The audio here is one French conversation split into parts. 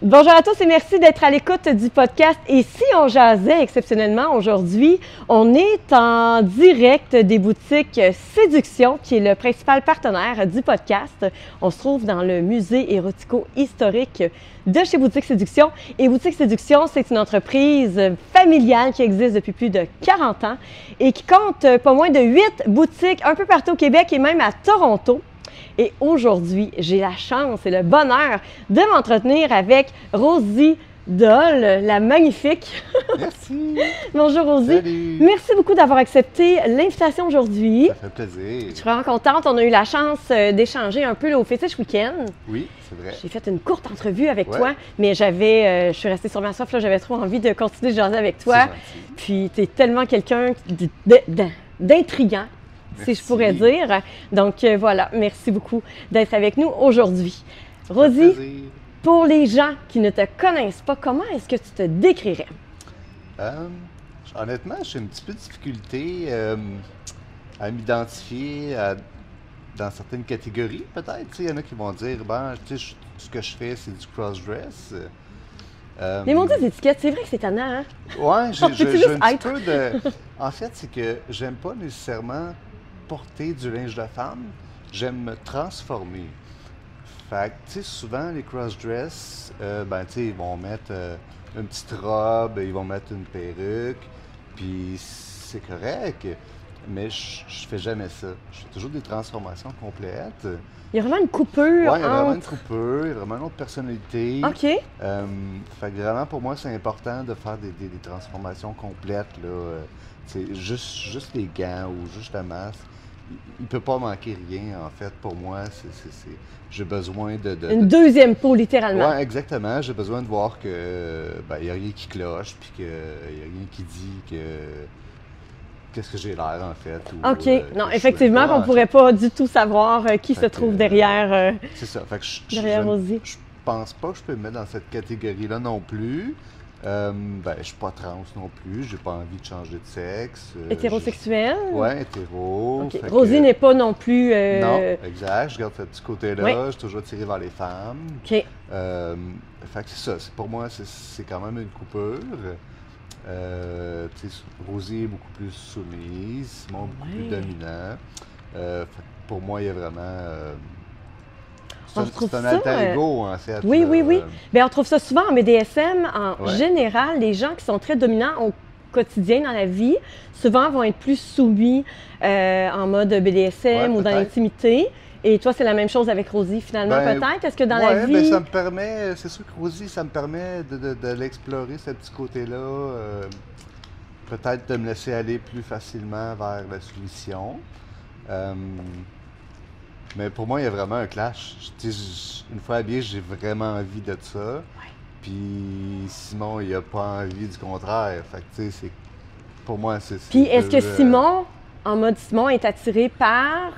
Bonjour à tous et merci d'être à l'écoute du podcast. Et si on jasait exceptionnellement aujourd'hui, on est en direct des boutiques Séduction, qui est le principal partenaire du podcast. On se trouve dans le musée érotico-historique de chez Boutique Séduction. Et Boutique Séduction, c'est une entreprise familiale qui existe depuis plus de 40 ans et qui compte pas moins de 8 boutiques un peu partout au Québec et même à Toronto. Et aujourd'hui, j'ai la chance et le bonheur de m'entretenir avec Rosie Doll, la magnifique. Merci. Bonjour Rosie. Salut. Merci beaucoup d'avoir accepté l'invitation aujourd'hui. Ça fait plaisir. Je suis vraiment contente. On a eu la chance d'échanger un peu là, au Fétiche Week-end. Oui, c'est vrai. J'ai fait une courte entrevue avec toi, mais je suis restée sur ma soif, là, j'avais trop envie de continuer de jaser avec toi. Puis tu es tellement quelqu'un d'intriguant, si je pourrais dire. Donc voilà, merci beaucoup d'être avec nous aujourd'hui. Rosie, pour les gens qui ne te connaissent pas, comment est-ce que tu te décrirais? Honnêtement, j'ai un petit peu de difficulté à m'identifier dans certaines catégories, peut-être. Il y en a qui vont dire, ce que je fais, c'est du cross-dress. Mais mon Dieu, les étiquettes, c'est vrai que c'est tannant, hein? Oui, j'ai un être? petit peu de... En fait, c'est que j'aime pas nécessairement porter du linge de femme, j'aime me transformer. Fait que, tu sais, souvent, les cross-dress, ils vont mettre une petite robe, ils vont mettre une perruque, puis c'est correct, mais je fais jamais ça. Je fais toujours des transformations complètes. Il y a vraiment une coupure. Oui, il y a vraiment une coupure, il y a vraiment une autre personnalité. OK. Fait que vraiment, pour moi, c'est important de faire des transformations complètes, là. Juste les gants ou juste la masse. Il ne peut pas manquer rien, en fait. Pour moi, j'ai besoin de... Une deuxième peau, littéralement. Oui, exactement. J'ai besoin de voir que il n'y a rien qui cloche, puis qu'il n'y a rien qui dit que... Qu'est-ce que j'ai l'air, en fait. Ou, OK. Non, effectivement, on ne pourrait pas du tout savoir qui se trouve derrière, c'est ça. Fait que derrière Rosie. Je pense pas que je peux me mettre dans cette catégorie-là non plus. Je suis pas trans non plus, j'ai pas envie de changer de sexe. Hétérosexuel? Oui, hétéro. Okay. Rosie n'est pas non plus... Non, exact, je garde ce petit côté-là, oui. Je suis toujours attiré vers les femmes. OK. Fait que c'est ça, pour moi, c'est quand même une coupure. Rosie est beaucoup plus soumise, Simon beaucoup plus dominant. Pour moi, il y a vraiment... c'est un alter ego, en fait. Oui, oui, oui. Bien, on trouve ça souvent en BDSM. En général, les gens qui sont très dominants au quotidien dans la vie, souvent vont être plus soumis en mode BDSM ou dans l'intimité. Et toi, c'est la même chose avec Rosie, finalement, peut-être? Est-ce que dans la vie... ça me permet... C'est sûr que Rosie, ça me permet de l'explorer, ce petit côté-là. Peut-être de me laisser aller plus facilement vers la soumission. Mais pour moi, il y a vraiment un clash. Une fois habillé, j'ai vraiment envie de ça. Ouais. Puis Simon, il n'a pas envie du contraire. Fait que, tu sais, pour moi, c'est... Puis est-ce que Simon, en mode Simon, est attiré par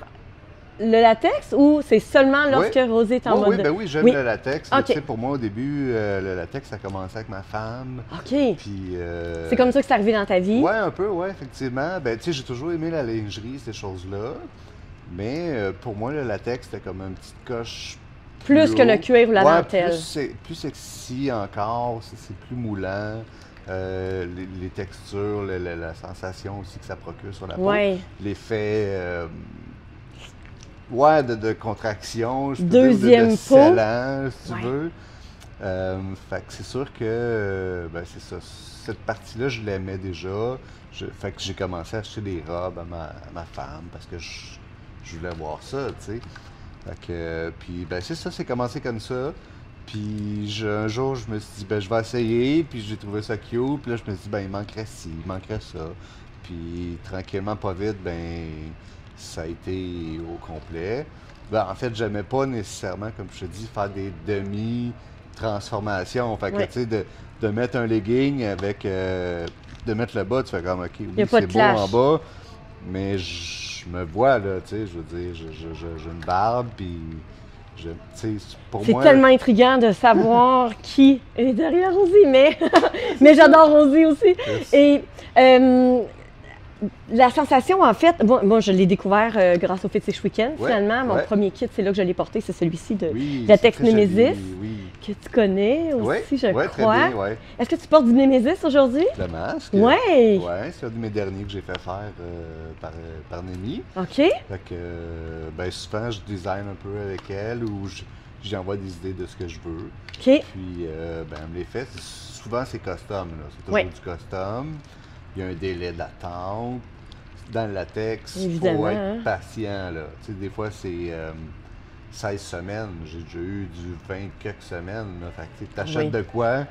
le latex ou c'est seulement lorsque Rosie est en mode... Oui, j'aime le latex. Okay. Tu sais, pour moi, au début, le latex, ça a commencé avec ma femme. OK. Puis... c'est comme ça que c'est arrivé dans ta vie? Oui, un peu, oui, effectivement. Tu sais, j'ai toujours aimé la lingerie, ces choses-là. Mais pour moi, le latex, c'était comme une petite coche. Plus que le cuir ou la dentelle. Plus sexy encore, c'est plus moulant. Les textures, la sensation aussi que ça procure sur la peau. L'effet de contraction, je peux deuxième dire, de scellant, si tu veux. Fait que c'est sûr que c'est ça. Cette partie-là, je l'aimais déjà. Fait que j'ai commencé à acheter des robes à ma femme parce que je voulais voir ça, tu sais. Fait que, puis, c'est ça, c'est commencé comme ça. Puis, un jour, je me suis dit, je vais essayer. Puis, j'ai trouvé ça cute. Puis là, je me suis dit, il manquerait ci, il manquerait ça. Puis, tranquillement, pas vite, ça a été au complet. En fait, j'aimais pas nécessairement, comme je te dis, faire des demi-transformations. Fait que, tu sais, de mettre un legging avec... de mettre le bas, tu fais comme, OK, oui, c'est beau en bas. Mais je me vois, là, tu sais, je veux dire, j'ai une barbe, puis, pour moi... C'est tellement intriguant de savoir qui est derrière Rosie, mais j'adore Rosie aussi. Yes. Et la sensation, en fait, moi, je l'ai découvert grâce au Fetish Weekend, finalement. Mon premier kit, c'est là que je l'ai porté, c'est celui-ci de Latex Nemesis, que tu connais aussi, je crois. Très bien, oui. Est-ce que tu portes du Nemesis aujourd'hui? Le masque. Oui. Oui, c'est un de mes derniers que j'ai fait faire par Némi. OK. Fait que, souvent, je design un peu avec elle ou j'y envoie des idées de ce que je veux. OK. Puis, elle me les fait. Souvent, c'est custom, là. C'est toujours du custom. Il y a un délai d'attente. Dans le latex, il faut être patient, là. Tu sais, des fois, c'est 16 semaines. J'ai déjà eu du 20 quelques semaines, là. Fait que tu achètes de quoi,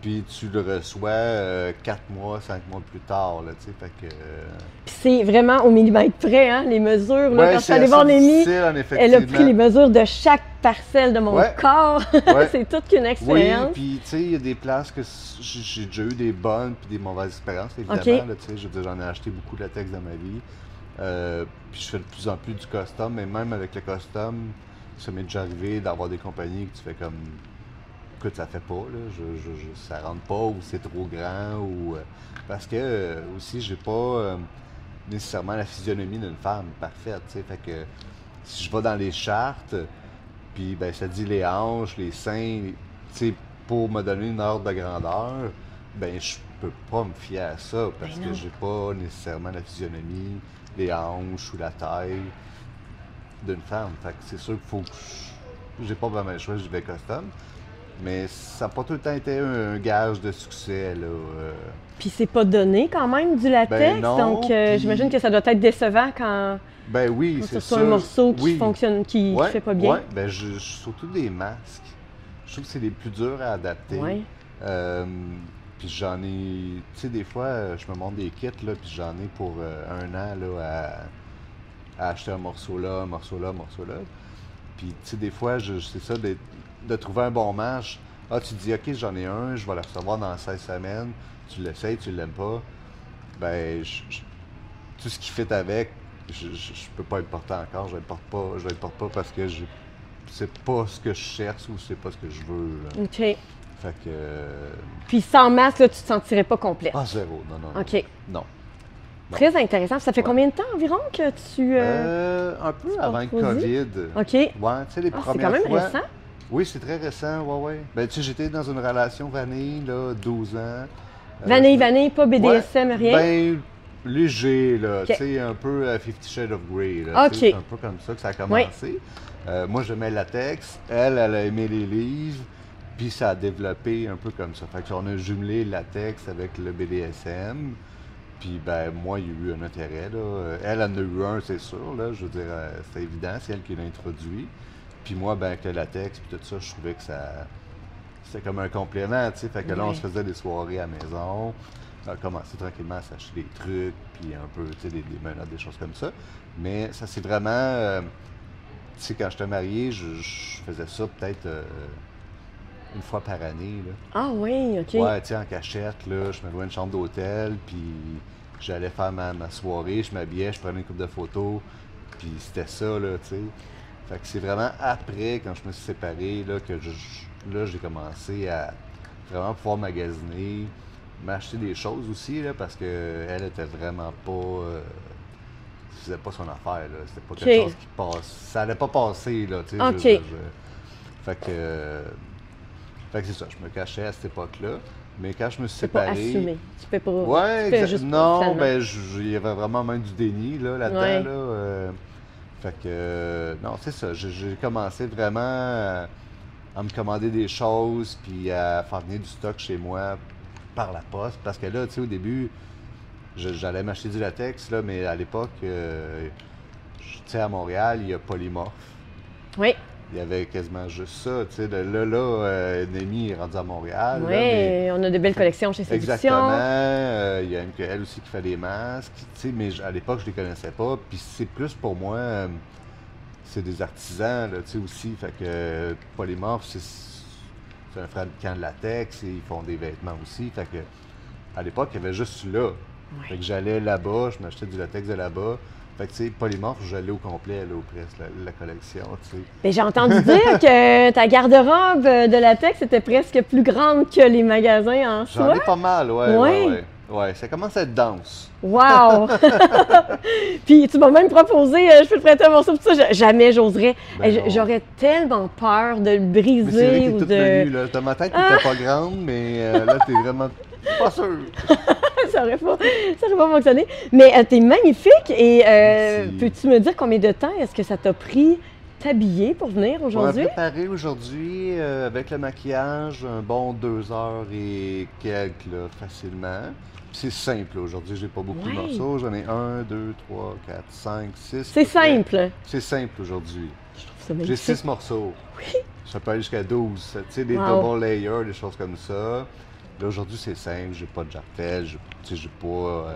puis tu le reçois 4 mois, 5 mois plus tard, là, tu sais. Fait que... Puis c'est vraiment au millimètre près, hein, les mesures. Là, quand je suis allée voir Némi, elle a pris les mesures de chaque parcelle de mon corps. C'est toute qu'une expérience. Oui, puis tu sais, il y a des places que j'ai déjà eu des bonnes puis des mauvaises expériences, évidemment. Là, tu sais, j'en ai acheté beaucoup de latex dans ma vie. Puis je fais de plus en plus du custom, mais même avec le custom, ça m'est déjà arrivé d'avoir des compagnies que tu fais comme... Écoute, ça fait pas, là, ça rentre pas, ou c'est trop grand, ou... parce que aussi, j'ai pas nécessairement la physionomie d'une femme parfaite, tu sais. Fait que si je vais dans les chartes, puis ben ça dit les hanches, les seins, tu sais, pour me donner une ordre de grandeur, ben je peux pas me fier à ça, parce que j'ai pas nécessairement la physionomie, les hanches ou la taille d'une femme. Fait que c'est sûr qu'il faut que j'ai pas vraiment le choix, je vais custom. Mais ça n'a pas tout le temps été un gage de succès, là. Puis c'est pas donné quand même du latex, donc j'imagine que ça doit être décevant quand c'est sur un morceau qui fonctionne, qui fait pas bien. Oui, surtout des masques. Je trouve que c'est les plus durs à adapter. Puis j'en ai, tu sais, des fois, je me montre des kits, là, puis j'en ai pour 1 an, là, à acheter un morceau là, un morceau là, un morceau là. Puis, tu sais, des fois, c'est ça, de trouver un bon match. Ah, tu te dis, OK, j'en ai un, je vais le recevoir dans 16 semaines. Tu l'essayes, tu l'aimes pas. Ben, tout ce qui fait avec, je peux pas le porter encore. Je le porte pas parce que c'est pas ce que je cherche ou c'est pas ce que je veux, là. OK. Fait que... Puis sans masque, là, tu te sentirais pas complète? Ah, zéro. Non. OK. Non. Très intéressant. Ça fait combien de temps environ que tu... un peu avant le COVID. OK. Ouais, tu sais, les premières fois... C'est quand même récent? Oui, c'est très récent, ouais. Ben, tu sais, j'étais dans une relation vanille, là, 12 ans. Vanille, pas BDSM, rien? Ben, léger, là, tu sais, un peu 50 Shades of Grey, là. OK. C'est un peu comme ça que ça a commencé. Moi, j'aimais le latex. Elle a aimé les livres. Puis ça a développé un peu comme ça. Fait qu'on a jumelé le latex avec le BDSM. Puis, ben, moi, il y a eu un intérêt, là. Elle en a eu un, c'est sûr, là. Je veux dire, c'est évident, c'est elle qui l'a introduit. Puis moi, ben, avec le latex puis tout ça, je trouvais que c'était comme un complément, tu sais. Fait que là, on se faisait des soirées à la maison. On a commencé tranquillement à s'acheter des trucs, puis un peu, tu sais, des menottes, des choses comme ça. Mais ça, c'est vraiment... tu sais, quand j'étais marié, je faisais ça peut-être... une fois par année, là. Ah oui, OK. Ouais, tu sais, en cachette, là, je me louais une chambre d'hôtel, puis j'allais faire ma soirée, je m'habillais, je prenais une couple de photos, puis c'était ça, là, tu sais. Fait que c'est vraiment après, quand je me suis séparé, là, que j'ai commencé à vraiment pouvoir magasiner, m'acheter des choses aussi, là, parce qu'elle était vraiment pas... faisait pas son affaire, là. C'était pas quelque chose qui passe... Ça allait pas passer, là, tu sais. OK. Fait que c'est ça, je me cachais à cette époque-là. Mais quand je me suis séparé... Pas assumé. Tu peux pas... Ouais, tu fais juste non, ben, il y avait vraiment même du déni, là-dedans, Ouais. là. Fait que, non, c'est ça. J'ai commencé vraiment à me commander des choses, puis à faire venir du stock chez moi par la poste. Parce que là, tu sais, au début, j'allais m'acheter du latex, là, mais à l'époque, tu sais, à Montréal, il y a Polymorphe. Oui. Il y avait quasiment juste ça, tu sais. Là, Némi est rendue à Montréal. Oui, là, mais... on a de belles collections chez Séduction. Exactement. Il y a elle aussi qui fait des masques, tu sais, mais à l'époque, je les connaissais pas. Puis c'est plus pour moi, c'est des artisans, là, tu sais, aussi. Fait que Polymorphe, c'est un fabricant de latex et ils font des vêtements aussi. Fait que à l'époque, il y avait juste là. Ouais. Fait que j'allais là-bas, je m'achetais du latex de là-bas. Fait que, tu sais, Polymorphe, j'allais au complet, là, au presse, la collection, tu sais. Bien, j'ai entendu dire que ta garde-robe de latex était presque plus grande que les magasins en soi. J'en ai pas mal, ouais. Ouais, ça commence à être dense. Wow! Puis tu m'as même proposé, je peux te prêter un morceau pour ça. Jamais j'oserais. Ben non. J'aurais tellement peur de le Mais c'est vrai briser que t'es ou toute de. menue, là. Dans ma tête, t'étais pas grande, mais là, t'es vraiment pas sûr. ça aurait pas fonctionné. Mais t'es magnifique et Merci. peux-tu me dire combien de temps est-ce que ça t'a pris t'habiller pour venir aujourd'hui? On a préparé aujourd'hui, avec le maquillage, un bon 2 heures et quelques, là, facilement. Puis c'est simple, là. Aujourd'hui, j'ai pas beaucoup de Ouais. morceaux. J'en ai 1, 2, 3, 4, 5, 6. C'est simple. C'est simple aujourd'hui. Je trouve ça J'ai magnifique. 6 morceaux. Oui. Ça peut aller jusqu'à 12. Tu sais, des Wow. double layers, des choses comme ça. Là, aujourd'hui, c'est simple. J'ai pas de jartel. J'ai pas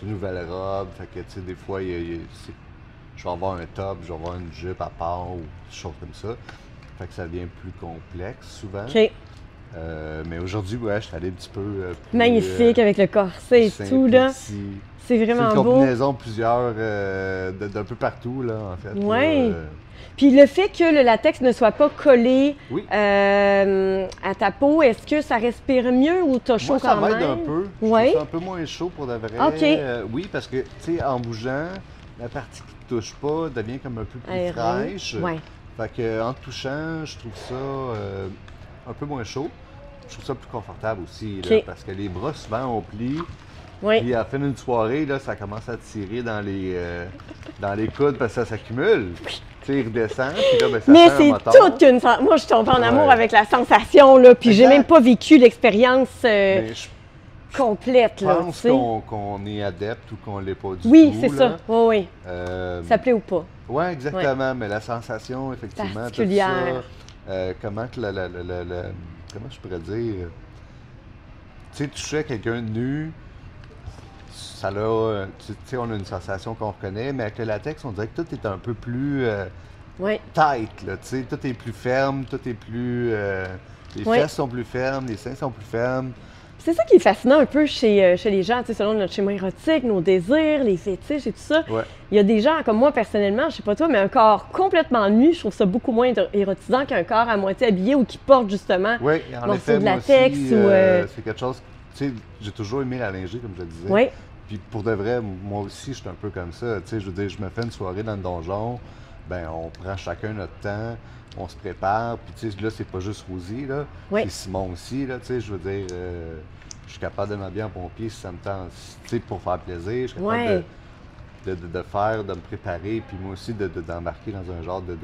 une nouvelle robe. Fait que, tu sais, des fois, je vais avoir un top, je vais avoir une jupe à part ou des choses comme ça. Fait que ça devient plus complexe souvent. OK. Mais aujourd'hui, ouais, je suis allé un petit peu plus, Magnifique avec le corset et simple, tout, là. petit. C'est C'est vraiment une beau. combinaison plusieurs d'un peu partout, là, en fait. Ouais. Là, Puis le fait que le latex ne soit pas collé Oui. à ta peau, est-ce que ça respire mieux ou t'as chaud Moi, ça quand m'aide même? un peu. Je Ouais. trouve ça un peu moins chaud pour de vrai. OK. Oui, parce que, tu sais, en bougeant, la partie qui ne touche pas devient comme un peu plus Aéré. fraîche. Ouais. Fait que, en touchant, je trouve ça un peu moins chaud. Je trouve ça plus confortable aussi, là, OK. parce que les bras, souvent, on plie. Oui. Puis à la fin d'une soirée, là, ça commence à tirer dans les coudes parce que ça s'accumule. Tu sais, il redescend, puis là, ben, ça Mais fait un c'est moton. toute qu'une moi je tombe en amour Ouais. avec la sensation là, puis j'ai Exact. même pas vécu l'expérience Mais je complète là, tu pense sais. qu'on est adepte ou qu'on l'est pas du Oui, tout. c'est ça. là. Oui, oui. Euh, Ça plaît ou pas. Oui, exactement. Mais la sensation, effectivement, tout Particulière. ça, comment que comment je pourrais dire, tu sais, toucher quelqu'un nu, ça a, tu sais, on a une sensation qu'on reconnaît, mais avec le latex, on dirait que tout est un peu plus Oui. tight, là, tu sais, tout est plus ferme, tout est plus, les Ouais. fesses sont plus fermes, les seins sont plus fermes. C'est ça qui est fascinant un peu chez les gens, tu sais, selon notre schéma érotique, nos désirs, les fétiches et tout ça. Ouais. Il y a des gens comme moi personnellement, je sais pas toi, mais un corps complètement nu, je trouve ça beaucoup moins érotisant qu'un corps à moitié habillé ou qui porte justement. Oui, en morceau effet, de moi latex aussi, ou, c'est quelque chose, tu sais, j'ai toujours aimé la lingerie, comme je le disais. Oui. Puis pour de vrai, moi aussi, je suis un peu comme ça. Tu sais, je veux dire, je me fais une soirée dans le donjon, ben on prend chacun notre temps, on se prépare, puis tu sais, là, c'est pas juste Rosie, là, Oui. c'est Simon aussi, là, tu sais, je veux dire, je suis capable de m'habiller en pompier si ça me tente, tu sais, pour faire plaisir, je suis capable Ouais. de me préparer, puis moi aussi d'embarquer dans un genre de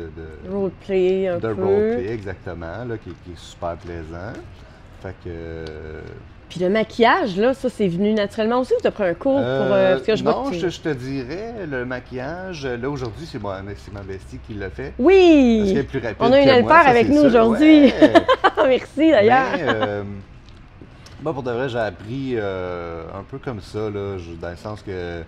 Roleplay un de peu. roleplay, exactement, là, qui est super plaisant. Fait que... Puis le maquillage, là, ça c'est venu naturellement aussi ou t'as pris un cours pour. Parce que je vois non, que tu- je te dirais, le maquillage, là aujourd'hui, c'est ma bestie qui l'a fait. Parce Oui! qu'elle est plus rapide On a une que moi, helper ça, avec c'est nous sûr. aujourd'hui. Ouais. Merci d'ailleurs. Mais, moi, pour de vrai, j'ai appris un peu comme ça, là, dans le sens que, tu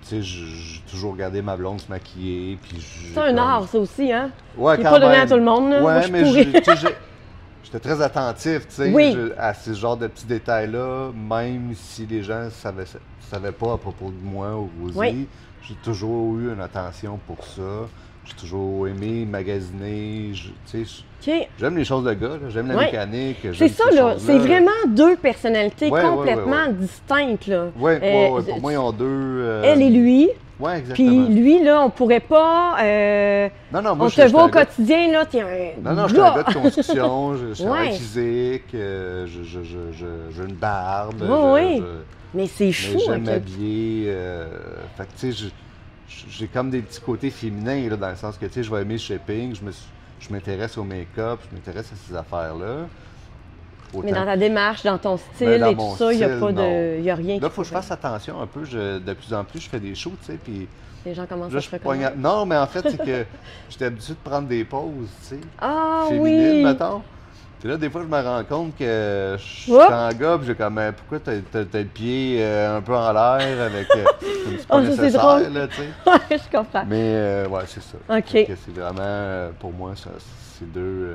sais, j'ai toujours regardé ma blonde se maquiller, puis C'est un art, ça aussi, hein? Ouais, Qui est quand pas donné à même. tout le monde, là. Ouais, Moi, je mais pourrais. tu sais, j'étais très attentif, tu sais, Oui. à ce genre de petits détails-là, même si les gens savaient pas à propos de moi ou Rosie. Oui. J'ai toujours eu une attention pour ça. J'ai toujours aimé magasiner. Tu sais, OK. j'aime les choses de gars, là, j'aime la Ouais. mécanique. C'est j'aime ça, ces là. choses-là, C'est vraiment deux personnalités Ouais, ouais, complètement ouais. distinctes, là. Ouais, Euh, pour moi, ils ont deux. Elle et lui. Ouais, exactement. Puis lui, là, on pourrait pas. Non, non, moi, On je te j'étais voit un au gars- quotidien, là, t'es un. Non, non, je suis un gars de construction, je travaille Ouais. physique, j'ai une barbe, Oui, oui. Mais c'est mais fou, j'aime OK. m'habiller. Fait que, tu sais, j'ai comme des petits côtés féminins, là, dans le sens que, tu sais, je vais aimer le shipping, je m'intéresse au make-up, je m'intéresse à ces affaires-là. Mais dans ta démarche, dans ton style Ben, dans et mon tout ça, il n'y a style, pas non. de. Il y a rien Là, qui il faut que je pourrait- fasse attention un peu. De plus en plus, je fais des shows, tu sais, puis Les gens commencent là, à je se pogne reconnaître. Non, mais en fait, c'est que j'étais habitué de prendre des pauses, tu sais, Ah féminines, oui! mettons. Puis là, des fois, je me rends compte que je suis Oups! en gars, puis j'ai comme, pourquoi t'as le pied un peu en l'air avec. Comme c'est pas Oh, ça, c'est nécessaire, drôle. là, tu sais. Ouais, je comprends. Mais, ouais, c'est ça. OK. Fait que c'est vraiment, pour moi, ça, c'est deux.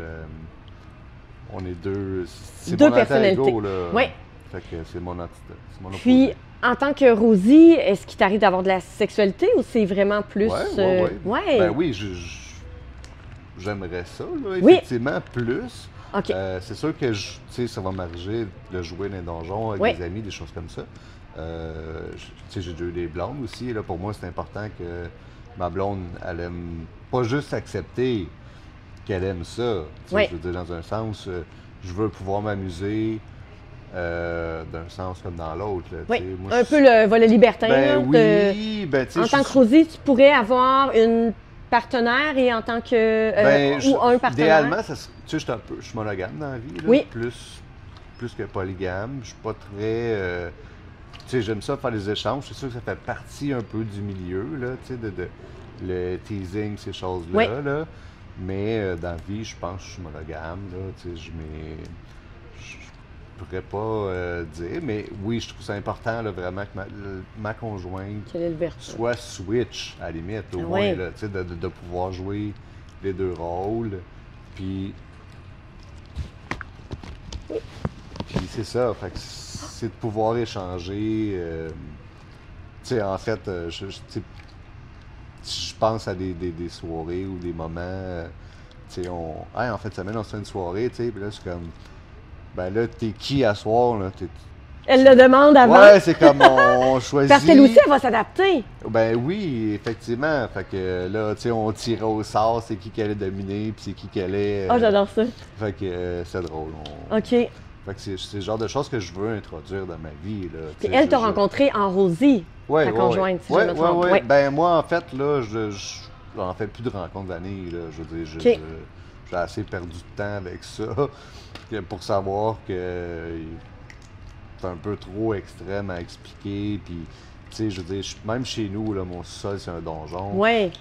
On est deux. C'est Deux mon alter personnalités. ego, là. Oui. Fait que c'est mon entité. C'est mon Puis, opposé. en tant que Rosie, est-ce qu'il t'arrive d'avoir de la sexualité ou c'est vraiment plus. Ouais. Ouais. Ben oui, j'aimerais ça, là, Oui. effectivement, plus. OK. C'est sûr que tu sais, ça va m'arriver de jouer dans les donjons avec Oui. des amis, des choses comme ça. Tu sais, j'ai déjà eu des blondes aussi. Là, pour moi, c'est important que ma blonde, elle aime pas juste accepter qu'elle aime ça. Tu sais, Oui. je veux dire, dans un sens, je veux pouvoir m'amuser d'un sens comme dans l'autre. Là, tu Oui, sais. Moi, un peu le volet libertin. ben Là, oui, ben tu sais, en tant que Rosie, tu pourrais avoir une partenaire et en tant que. Ou un partenaire. idéalement, tu sais, je suis monogame dans la vie, là, Oui. plus que polygame. Je suis pas très. Tu sais, j'aime ça faire des échanges. C'est sûr que ça fait partie un peu du milieu, là, tu sais, le teasing, ces choses-là. Oui. Là. Mais dans la vie, je pense que je suis monogame, là, tu sais, je pourrais pas dire, mais oui, je trouve ça important, là, vraiment, que ma conjointe Quelle est l'ouverture? soit switch, à la limite, au Ah moins, ouais. là, tu sais, de pouvoir jouer les deux rôles. Puis c'est ça, fait que c'est de pouvoir échanger. Tu sais, en fait, tu sais, je pense à des soirées ou des moments, tu sais, hey, en fait, semaine, on se fait une soirée, tu sais, puis là, c'est comme, ben là, t'es qui à soir, là? Elle le demande avant. Ouais, c'est comme on choisit. Parce qu'elle aussi, elle va s'adapter. Ben oui, effectivement. Fait que là, tu sais, on tirait au sort, c'est qui qu'elle allait dominer, puis c'est qui qu'elle est. Ah, j'adore ça. Fait que c'est drôle. OK. Fait que c'est le genre de choses que je veux introduire dans ma vie, là. tu Puis sais, elle t'a rencontré en Rosie, Ouais, ta ouais, conjointe, si ouais, je me ouais, trompe. ouais. Ouais. Ben moi, en fait, là, j'en fais plus de rencontres d'années, là. Je veux dire, OK. j'ai assez perdu de temps avec ça pour savoir que c'est un peu trop extrême à expliquer. Puis, tu sais, je veux dire, même chez nous, là, mon sol, c'est un donjon. Ouais.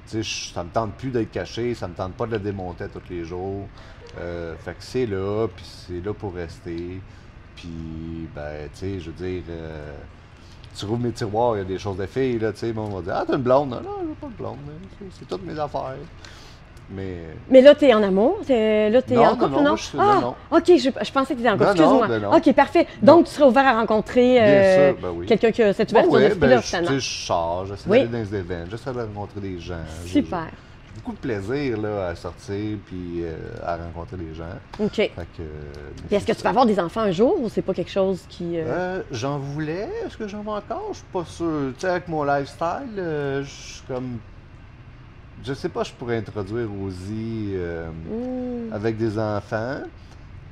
Tu sais, ça me tente plus d'être caché, ça me tente pas de le démonter tous les jours. Fait que c'est là, puis c'est là pour rester. Puis, ben, tu sais, je veux dire, tu rouvres mes tiroirs, il y a des choses de filles, là, tu sais, on va dire, ah, t'as une blonde? Non, non, j'ai pas de blonde, c'est toutes mes affaires. Mais là, t'es en amour? Là, t'es Non, en couple, non, non? moi, je- Ah, non, non. OK, je pensais que t'étais en couple, Non, excuse-moi. non, ben non. OK, parfait. Non. Donc, tu serais ouvert à rencontrer Bien sûr, ben oui. quelqu'un qui a cette Bon, ouverture ouais, d'esprit-là, ben, finalement. tu sais, je sors, j'essaie Oui. d'aller dans des événements, j'essaie de rencontrer des gens. Super. J'ai beaucoup de plaisir, là, à sortir, puis à rencontrer des gens. OK. Fait que, Puis est-ce que tu vas avoir des enfants un jour ou c'est pas quelque chose qui. J'en voulais. Est-ce que j'en veux encore? Je suis pas sûr. Tu sais, avec mon lifestyle, je suis comme. Je sais pas, je pourrais introduire Rosie avec des enfants.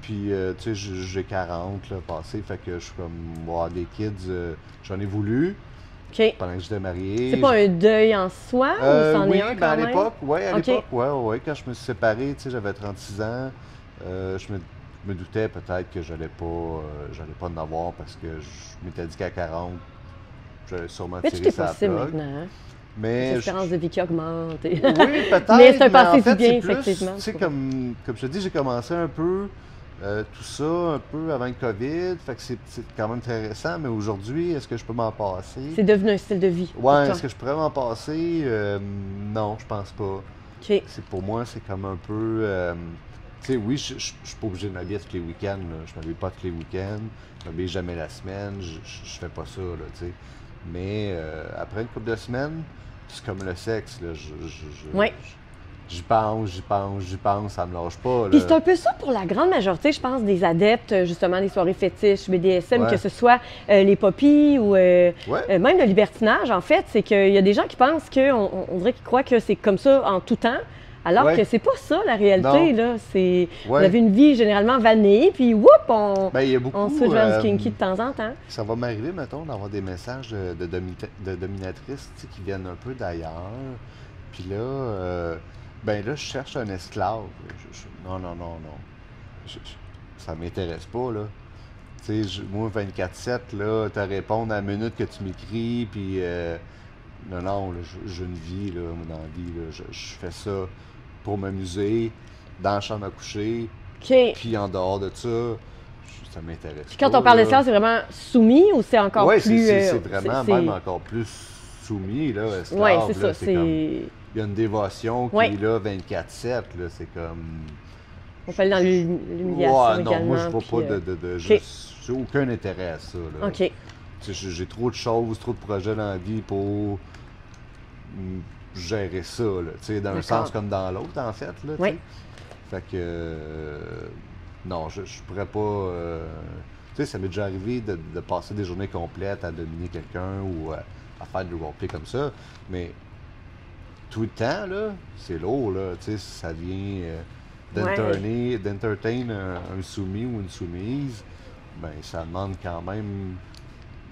Puis, tu sais, j'ai 40 là, passé. Fait que je suis comme, moi, des kids, j'en ai voulu OK. pendant que j'étais marié. C'est pas un deuil en soi ou c'en Oui, est un ben quand à même? l'époque, ouais, à OK. l'époque, ouais, quand je me suis séparé, tu sais, j'avais 36 ans. Je me doutais peut-être que j'allais pas en avoir parce que je m'étais dit qu'à 40, j'allais sûrement Mais tout tirer est sa possible plug. maintenant. Hein? Mais L'espérance de vie qui augmente. oui, peut-être. Mais c'est un passé en fait, du bien, c'est plus, effectivement. Tu sais, comme je te dis, j'ai commencé un peu tout ça un peu avant le COVID. Fait que c'est quand même très récent. Mais aujourd'hui, est-ce que je peux m'en passer? C'est devenu un style de vie. pour Ouais, toi. est-ce que je pourrais m'en passer? Non, je pense pas. OK. Pour moi, c'est comme un peu. Tu sais, oui, je suis pas obligé de m'habiller tous les week-ends. Là. Je m'habille pas tous les week-ends. Je m'habille jamais la semaine. Je fais pas ça, là, tu sais. Mais après une couple de semaines, c'est comme le sexe, là. Ouais. J'y pense, ça me lâche pas, là. Puis c'est un peu ça pour la grande majorité, je pense, des adeptes, justement, des soirées fétiches, BDSM, Ouais. que ce soit les poppies ou Ouais. même le libertinage, en fait. C'est qu'il y a des gens qui pensent on dirait qu'ils croient que c'est comme ça en tout temps, alors Ouais. que c'est pas ça, la réalité, Non. là. C'est... Vous Ouais. avez une vie généralement vanille, puis whoop, on Ben, il y a beaucoup. switch vers du kinky de temps en temps. Ça va m'arriver, mettons, d'avoir des messages de dominatrices, tu sais, qui viennent un peu d'ailleurs. Puis là, ben là, je cherche un esclave. Non. Ça m'intéresse pas, là. Tu sais, moi, 24/7, là, te répondre à la minute que tu m'écris, puis non, là, j'ai une vie, là, moi, dans la vie, là. Je fais ça pour m'amuser, dans la chambre à coucher, OK. puis en dehors de ça, ça m'intéresse Puis quand pas, on parle là. d'esclave, c'est vraiment soumis ou c'est encore Ouais, plus... c'est vraiment même encore plus soumis, là, esclave. Oui, c'est là, ça. comme- C'est... Il y a une dévotion qui Ouais. est là 24/7, là, c'est comme... On peut aller dans l'humiliation Ouais, non, également. moi, je vois puis, pas de j'ai aucun intérêt à ça, là. OK. Tu sais, j'ai trop de choses, trop de projets dans la vie pour gérer ça, là, tu sais, dans un D'accord. sens comme dans l'autre, en fait, là, tu Oui. sais. Fait que... non, je pourrais pas... sais, ça m'est déjà arrivé de passer des journées complètes à dominer quelqu'un ou à faire du roleplay comme ça, mais tout le temps, là, c'est lourd, là, tu sais, ça vient d'entertain un soumis ou une soumise, ben ça demande quand même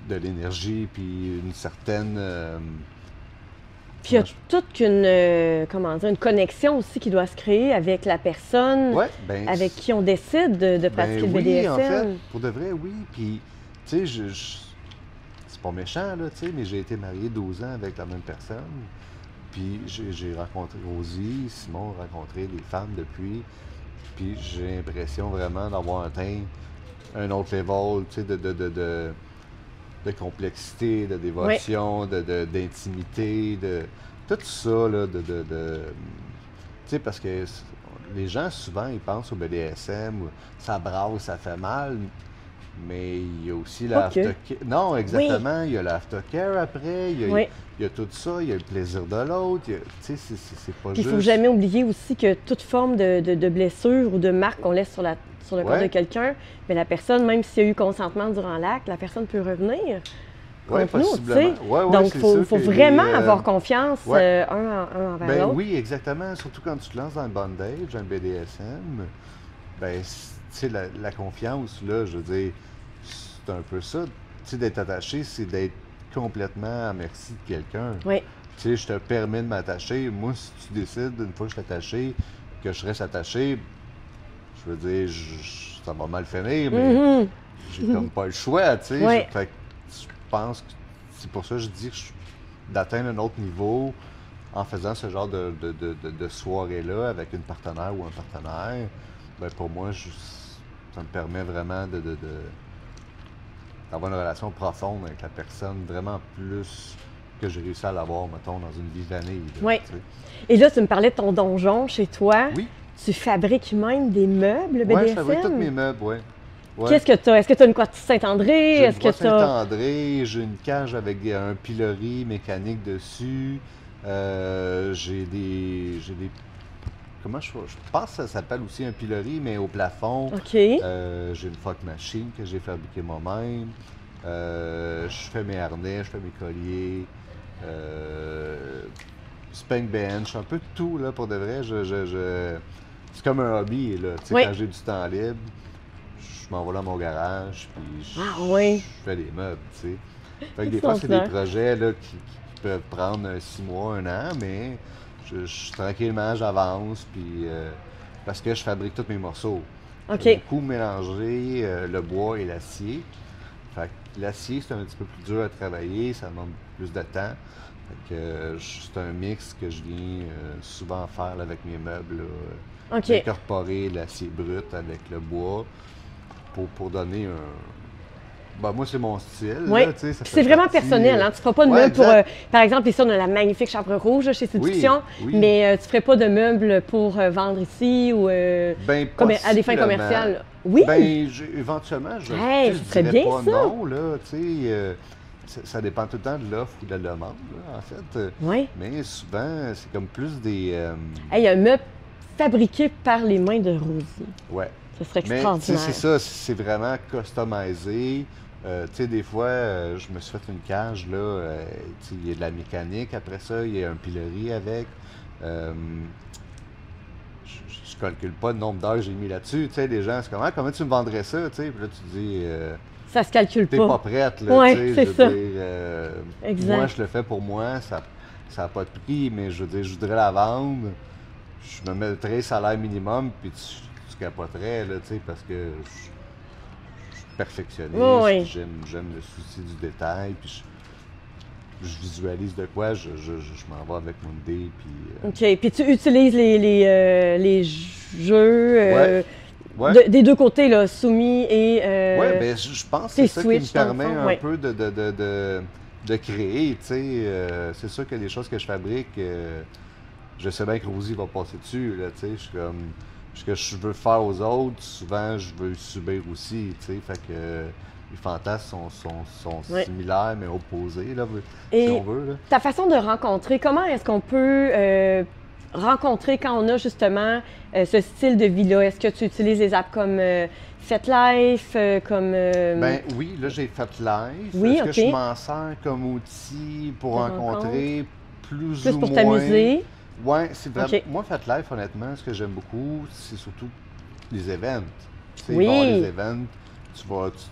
de l'énergie puis une certaine... Puis il y a toute une connexion aussi qui doit se créer avec la personne ouais, ben, avec qui on décide de pratiquer le oui, BDSM. en fait, pour de vrai, oui. Puis, tu sais, c'est pas méchant, là, tu sais, mais j'ai été marié 12 ans avec la même personne. Puis j'ai rencontré Rosie, Simon a rencontré des femmes depuis. Puis j'ai l'impression vraiment d'avoir atteint un autre level, tu sais, de complexité, de dévotion, d'intimité, de tout ça, là, tu sais, parce que les gens, souvent, ils pensent au BDSM, ça brasse, ça fait mal, mais il y a aussi l'aftercare. Non, exactement, oui. Il y a l'aftercare après, il y a tout ça, il y a le plaisir de l'autre, tu sais, c'est pas juste... Il ne faut jamais oublier aussi que toute forme de blessure ou de marque qu'on laisse sur le corps de quelqu'un, mais la personne, même s'il y a eu consentement durant l'acte, la personne peut revenir contre nous, tu sais. Donc, il faut vraiment avoir confiance un envers l'autre. Oui, exactement. Surtout quand tu te lances dans le bondage, un BDSM, ben, tu sais, la confiance, là, je veux dire, c'est un peu ça. Tu sais, d'être attaché, c'est d'être complètement à merci de quelqu'un. Oui. Tu sais, je te permets de m'attacher. Moi, si tu décides, une fois que je suis attaché, que je reste attaché, je veux dire, ça va mal finir, mais j'ai comme pas le choix, tu sais. Ouais. Fait que je pense que c'est pour ça que je dis que d'atteindre un autre niveau en faisant ce genre de soirée-là avec une partenaire ou un partenaire, ben pour moi, ça me permet vraiment d'avoir une relation profonde avec la personne, vraiment plus que j'ai réussi à l'avoir, mettons, dans une vie d'année. Oui. Et là, tu me parlais de ton donjon chez toi. Oui. Tu fabriques même des meubles BDSM? Oui, je fabrique tous mes meubles, oui. Ouais. Qu'est-ce que tu as? Est-ce que tu as une croix Saint-André? J'ai une croix Saint-André, j'ai une cage avec un pilori mécanique dessus. J'ai des... Comment je pense que ça s'appelle aussi un pilori, mais au plafond. OK. J'ai une fuck machine que j'ai fabriquée moi-même. Je fais mes harnais, je fais mes colliers. Spank bench, un peu de tout, là, pour de vrai. C'est comme un hobby, là. Tu sais, quand j'ai du temps libre, je m'en vais dans mon garage, puis je fais des meubles, tu sais. Fait que des fois, c'est des projets, là, qui peuvent prendre 6 mois, 1 an, mais tranquillement, j'avance, puis parce que je fabrique tous mes morceaux. OK. J'ai beaucoup mélangé le bois et l'acier. Fait que l'acier, c'est un petit peu plus dur à travailler, ça demande plus de temps. Fait que c'est un mix que je viens souvent faire là, avec mes meubles. Là, incorporer l'acier brut avec le bois pour donner un... Ben, moi, c'est mon style. Oui, c'est vraiment personnel. Hein? Tu ne feras pas de meubles pour... par exemple, ici, on a la magnifique chambre rouge là, chez Séduction, mais tu ne ferais pas de meubles pour vendre ici ou à des fins commerciales. Oui? Ben, éventuellement, je dirais bien pas ça. Non, là, tu sais... ça dépend tout le temps de l'offre ou de la demande, là, en fait. Oui. Mais souvent, c'est comme plus des... Il y a un meuble fabriqué par les mains de Rosie. Oui. Ce serait extraordinaire. Mais c'est ça, c'est vraiment customisé. Tu sais, des fois, je me suis fait une cage, là, il y a de la mécanique. Après ça, il y a un pilori avec. Je calcule pas le nombre d'heures que j'ai mis là-dessus. Tu sais, les gens, c'est comment tu me vendrais ça, tu sais? Puis là, tu dis... ça se calcule pas. T'es pas prête, là, oui, tu sais, c'est ça. Exact. Moi, je le fais pour moi, ça n'a pas de prix, mais je veux dire, je voudrais la vendre, je me mettrais salaire minimum, puis tu capoterais, là, tu sais, parce que je suis perfectionniste, j'aime le souci du détail, puis je visualise de quoi, je m'en vais avec mon idée, puis... OK, puis tu utilises les jeux... des deux côtés, là, soumis et... oui, bien, je pense que c'est ça qui me permet un peu de créer, tu sais. C'est sûr que les choses que je fabrique, je sais bien que Rosie va passer dessus, là, tu sais. Je suis comme... Ce que je veux faire aux autres, souvent, je veux subir aussi, tu sais. Fait que les fantasmes sont similaires, mais opposés, là, si on veut. Là. Ta façon de rencontrer, comment est-ce qu'on peut... rencontrer quand on a justement ce style de vie-là? Est-ce que tu utilises des apps comme FetLife, comme... Ben oui, là, j'ai FetLife. Oui, Est-ce que OK. je m'en sers comme outil pour De rencontrer Plus ou pour moins? t'amuser? Ouais, c'est vraiment... OK. Moi, FetLife, honnêtement, ce que j'aime beaucoup, c'est surtout les events. Tu sais, Oui. il va y avoir des events,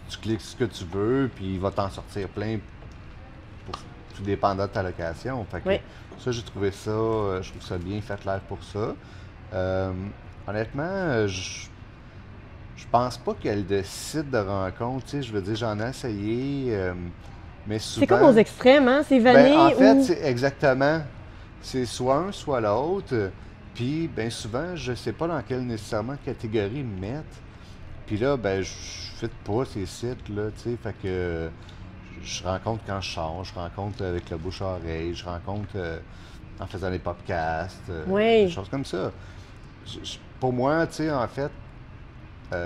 tu cliques ce que tu veux, puis il va t'en sortir plein, tout dépendant de ta location. Fait que Oui. ça, j'ai trouvé ça, je trouve ça bien, FetLife pour ça. Honnêtement, je pense pas qu'il y ait de site de rencontre, tu sais, je veux dire, j'en ai essayé, mais souvent... C'est comme aux extrêmes, hein? C'est Ben, vanille en fait, ou... c'est exactement. C'est soit un, soit l'autre. Puis, bien souvent, je sais pas dans quelle nécessairement catégorie me mettre. Puis là, ben, je ne pas ces sites-là, tu sais. Fait que je rencontre quand je sors, je rencontre avec le bouche à oreille, je rencontre en faisant des podcasts, Oui. des choses comme ça. Pour moi, tu sais, en fait, tu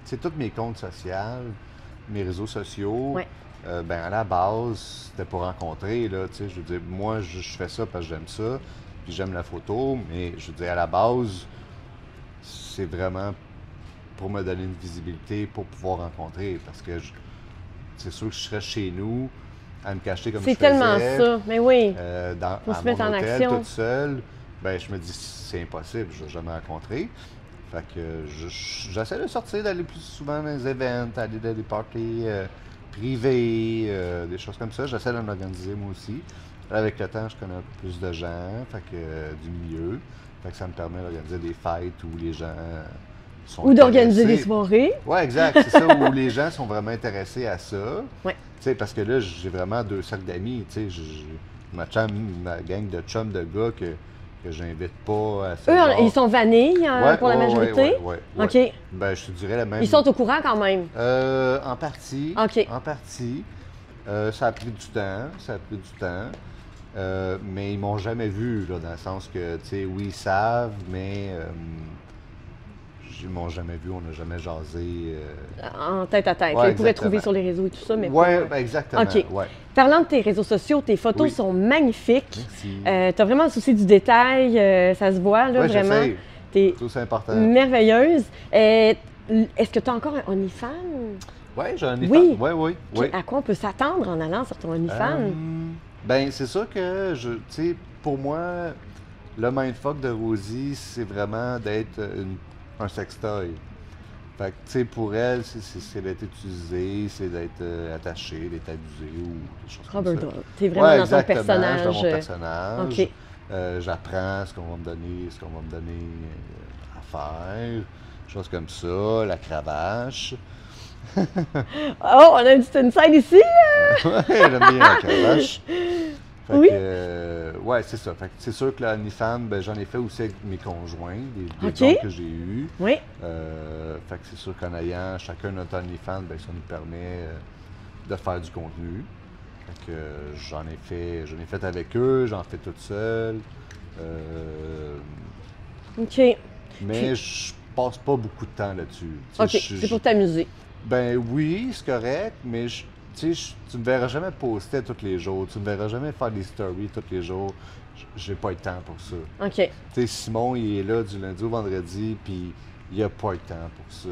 sais, tous mes comptes sociaux, mes réseaux sociaux, Ouais. ben à la base, c'était pour rencontrer, là, tu sais, je veux dire, moi, je fais ça parce que j'aime ça, puis j'aime la photo, mais je veux dire, à la base, c'est vraiment pour me donner une visibilité pour pouvoir rencontrer, parce que c'est sûr que je serais chez nous à me cacher comme je C'est faisais. tellement ça, mais oui. Faut À se mon mettre en hôtel, action. toute seule, ben je me dis, c'est impossible, je ne vais jamais rencontrer. Fait que j'essaie de sortir, d'aller plus souvent dans les events, aller dans des parties privées, des choses comme ça. J'essaie d'en organiser moi aussi. Là, avec le temps, je connais un peu plus de gens, fait que du milieu. Fait que ça me permet d'organiser des fêtes où les gens sont Ou d'organiser des intéressés. soirées. Oui, exact, c'est ça, où les gens sont vraiment intéressés à ça. Ouais. Tu sais, parce que là, j'ai vraiment 2 cercles d'amis, tu sais, ma gang de chums de gars que j'invite pas à ce Eux, genre. ils sont vanilles Ouais, pour la ouais, majorité? ouais. OK. Ben, je te dirais la même. Ils sont au courant quand même. En partie. OK. En partie. Ça a pris du temps. Mais ils m'ont jamais vu, là, dans le sens que, tu sais, oui, ils savent, mais ils m'ont jamais vu, on n'a jamais jasé. En tête à tête. Ouais, Ils pourraient exactement. trouver sur les réseaux et tout ça, mais Ouais, pas... ben, exactement. OK. Ouais. Parlant de tes réseaux sociaux, tes photos Oui. sont magnifiques. Merci. Tu as vraiment le souci du détail, ça se voit, là, Ouais, vraiment. j'essaie. T'es Tout c'est important. merveilleuse. Est-ce que tu as encore un OnlyFans? Oui, j'ai un Oui. Oui. À quoi on peut s'attendre en allant sur ton OnlyFans? Ben, c'est sûr que, tu sais, pour moi, le mindfuck de Rosie, c'est vraiment d'être un sextoy. Fait que, tu sais, pour elle, c'est d'être utilisé, c'est d'être attaché, d'être abusé ou des choses comme Robert ça. Doll. T'es vraiment Ouais, dans ton exactement, personnage. je suis dans mon personnage. OK. J'apprends ce qu'on va me donner à faire, choses comme ça, la cravache. Oh, on a une petite inside ici! Ouais, j'aime bien la cravache. Fait Oui. que, ouais, c'est ça. Fait que c'est sûr que l'OnlyFans, ben, j'en ai fait aussi avec mes conjoints, des OK. dons que j'ai eus. Oui. Fait que c'est sûr qu'en ayant chacun notre OnlyFans, ben, ça nous permet de faire du contenu. Fait que j'en ai fait avec eux, j'en fais toute seule. OK. Mais je passe pas beaucoup de temps là-dessus. Tu sais, OK. C'est pour t'amuser. Ben oui, c'est correct, mais tu sais, tu me verras jamais poster tous les jours. Tu me verras jamais faire des stories tous les jours. J'ai pas le temps pour ça. OK. Tu sais, Simon, il est là du lundi au vendredi, puis il a pas le temps pour ça.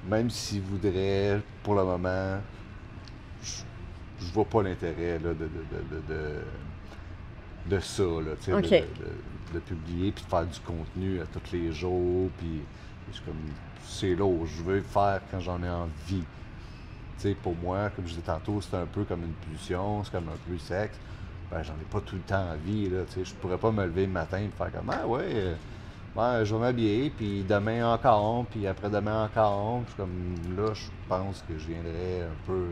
Même s'il voudrait, pour le moment, je vois pas l'intérêt là, de ça, là, tu sais, OK. de publier puis de faire du contenu à tous les jours, puis c'est là où je veux le faire quand j'en ai envie. Tu sais, pour moi, comme je disais tantôt, c'est un peu comme une pulsion, c'est comme un peu sexe. Ben, j'en ai pas tout le temps envie, là, tu sais, je pourrais pas me lever le matin et faire comme « Ah ouais, ben, je vais m'habiller, puis demain encore, puis après-demain encore. » Puis comme là, je pense que je viendrais un peu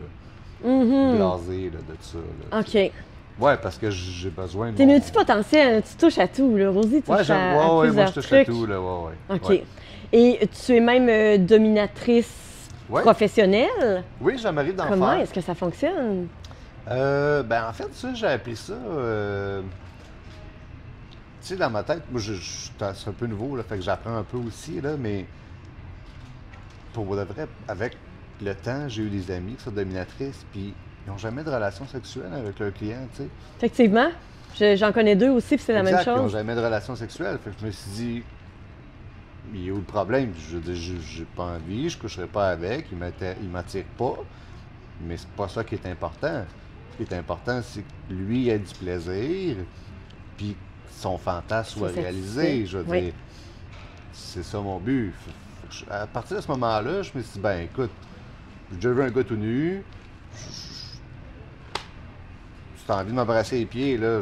blasé là, de ça. Là, tu sais. OK. Ouais, parce que j'ai besoin de T'es mon- multipotentiel, tu touches à tout, là. Rosie touche Ouais, à moi plusieurs je touche trucs. à tout, là, ouais. OK. Ouais. Et tu es même dominatrice Ouais. professionnelle. Oui, ça m'arrive d'en Comment faire. est-ce que ça fonctionne? Ben en fait, ça, j'ai appris ça. Tu sais, dans ma tête, moi, c'est un peu nouveau, là, fait que j'apprends un peu aussi, là, mais pour de vrai, avec le temps, j'ai eu des amis qui sont dominatrices, puis ils n'ont jamais de relation sexuelle avec leurs clients, tu sais. Effectivement, je J'en connais 2 aussi, puis c'est la même Exact, ils n'ont chose. jamais de relation sexuelle. Fait que je me suis dit, il est où le problème? Je veux dire, j'ai pas envie, je coucherai pas avec, il m'attire pas. Mais c'est pas ça qui est important. Ce qui est important, c'est que lui ait du plaisir, puis que son fantasme soit C'est réalisé. satisfait. Je veux Oui. dire, c'est ça mon but. À partir de ce moment-là, je me suis dit, ben écoute, j'ai déjà vu un gars tout nu. Si t'as envie de m'embrasser les pieds, là,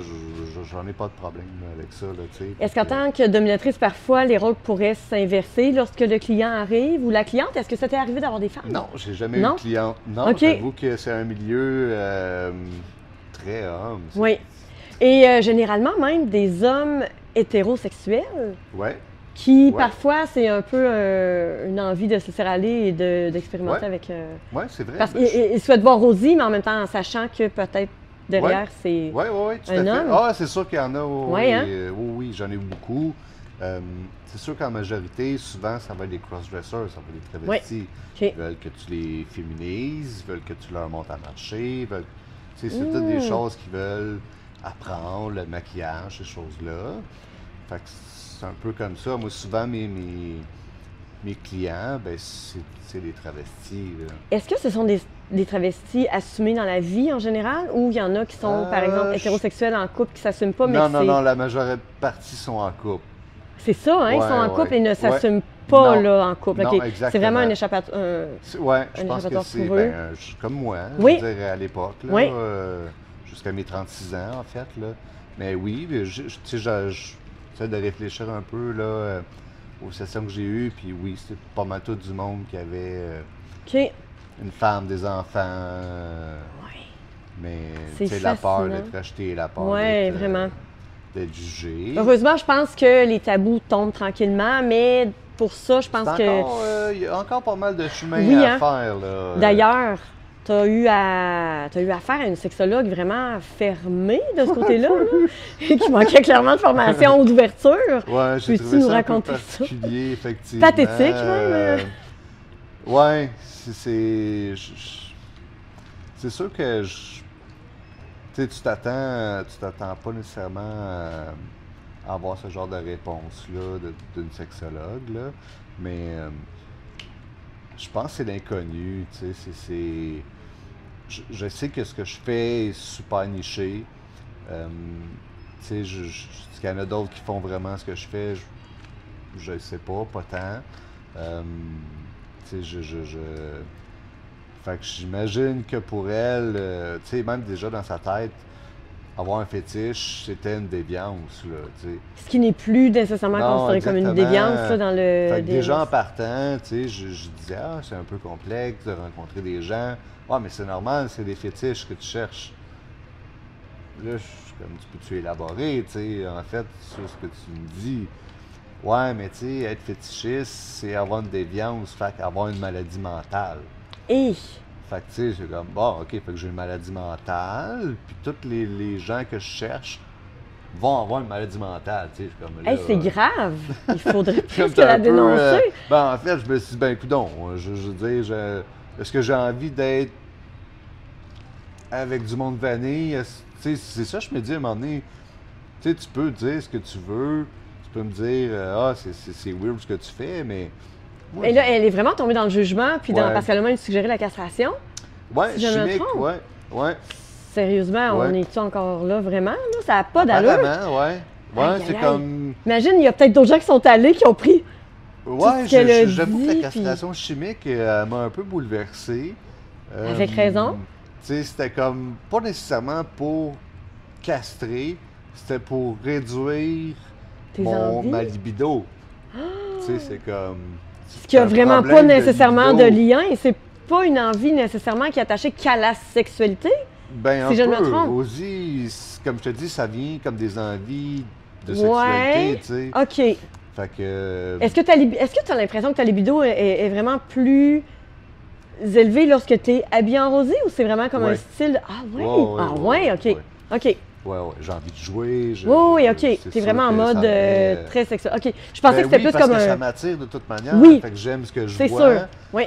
j'en ai pas de problème avec ça, là, tu sais. Est-ce qu'en tant que dominatrice, parfois, les rôles pourraient s'inverser lorsque le client arrive ou la cliente? Est-ce que ça t'est arrivé d'avoir des femmes? Non, j'ai jamais eu Non? de client. Non, OK. j'avoue que c'est un milieu très homme. Oui. Et généralement, même des hommes hétérosexuels Ouais, qui, Ouais. parfois, c'est un peu une envie de se laisser aller et d'expérimenter Ouais. avec... ouais, c'est vrai. Parce Ben, qu'ils souhaitent voir Rosie, mais en même temps, en sachant que peut-être derrière, c'est... Oui, tout à Un fait. homme? Ah, c'est sûr qu'il y en a. Oui, Ouais, hein? oui, j'en ai eu beaucoup. C'est sûr qu'en majorité, souvent, ça va être des cross-dressers, ça va être des travestis. OK. Ils veulent que tu les féminises, ils veulent que tu leur montes à marcher, ils veulent... Tu sais, c'est toutes des choses qu'ils veulent apprendre, le maquillage, ces choses-là. Fait que c'est un peu comme ça. Moi, souvent, mes clients, ben, c'est des travestis, là. Est-ce que ce sont des travestis assumés dans la vie en général ou il y en a qui sont, par exemple, hétérosexuels en couple qui ne s'assument pas, mais Non, la majeure partie sont en couple. C'est ça, hein? Ils Ouais, sont en couple ouais. et ne s'assument pas Non. là, en couple. Non, OK. C'est exactement. vraiment un échappatoire. Ouais, je Un pense que échappatoire c'est pour eux. comme moi, hein, Oui. je veux dire, à l'époque, là, Oui. jusqu'à mes 36 ans, en fait. Là. Mais oui, tu sais, j'essaie de réfléchir un peu là, aux sessions que j'ai eues, puis oui, c'était pas mal tout du monde qui avait OK. une femme, des enfants, Oui. mais C'est tu sais, la peur fascinant. d'être acheté, la peur Oui, d'être, vraiment. d'être jugé. Heureusement, je pense que les tabous tombent tranquillement, mais pour ça, je pense que. Il y a encore pas mal de chemin Oui, à hein. faire. Là. D'ailleurs, tu as eu affaire à une sexologue vraiment fermée de ce côté-là, là, qui manquait clairement de formation ou d'ouverture. Ouais, j'ai Peux-tu trouvé nous ça un peu raconter ça? particulier, effectivement. Pathétique, même. Ouais, c'est sûr que tu sais, tu t'attends pas nécessairement à avoir ce genre de réponse-là d'une sexologue, là, mais je pense que c'est l'inconnu, tu sais, je sais que ce que je fais est super niché. Tu sais, est-ce qu'il y en a d'autres qui font vraiment ce que je fais? Je ne sais pas tant. Tu sais, Fait que j'imagine que pour elle, tu sais, même déjà dans sa tête, avoir un fétiche, c'était une déviance, là, tu sais. Ce qui n'est plus nécessairement Non, considéré comme une exactement. déviance là, dans le. Fait que déjà en partant, tu sais, je disais, ah, c'est un peu complexe de rencontrer des gens. Ah, mais c'est normal, c'est des fétiches que tu cherches. Là, je suis comme, tu peux-tu élaborer, tu sais, en fait, sur ce que tu me dis. Ouais, mais tu sais, être fétichiste, c'est avoir une déviance, fait avoir une maladie mentale. Et Fait que tu sais, c'est comme, bon, ok, fait que j'ai une maladie mentale, puis tous les gens que je cherche vont avoir une maladie mentale, tu sais, je suis comme là. hey, c'est grave. Il faudrait Comme presque t'es un la peu, dénoncer. ben, en fait, je me suis dit, ben, coudonc, je veux dire, est-ce que j'ai envie d'être avec du monde vanille? Tu sais, c'est ça, je me dis à un moment donné, tu sais, tu peux dire ce que tu veux, tu peux me dire, ah, c'est weird ce que tu fais, mais. Moi, Et là, elle est vraiment tombée dans le jugement, puis Ouais. parce qu'elle a même suggéré la castration. ouais, si je me chimique, trompe. ouais. Sérieusement, on Ouais. est-tu encore là vraiment? Là? Ça n'a pas d'allure. Apparemment, ouais. Ouais, Aïe, c'est aïe, comme. Imagine, il y a peut-être d'autres gens qui sont allés, qui ont pris. Ouais, ce qu'elle a j'avoue que dit, la castration chimique elle m'a un peu bouleversé. Avec raison. Tu sais, c'était comme pas nécessairement pour castrer, c'était pour réduire Tes envies. ma libido. Tu sais, c'est comme. Ce qui n'a un vraiment pas problème de nécessairement de libido. lien, et c'est pas une envie nécessairement qui est attachée qu'à la sexualité. Ben, Si un je ne me peu. trompe. Aussi, comme je te dis, ça vient comme des envies de Ouais. sexualité, tu sais. OK. Fait que. Est-ce que tu as l'impression que ta libido est vraiment plus élevée lorsque tu es habillé en rosé ou c'est vraiment comme un Ouais. style. Ah oui? Ouais, Ah ouais, ouais, OK. ouais. OK. Ouais, j'ai envie de jouer. Oui, OK. c'est Tu es sûr vraiment en que mode ça met, très sexuel. OK. Je pensais Ben que c'était oui, plus parce comme que ça un. m'attire de toute manière. Oui. Fait que j'aime ce que je C'est vois. sûr. Oui.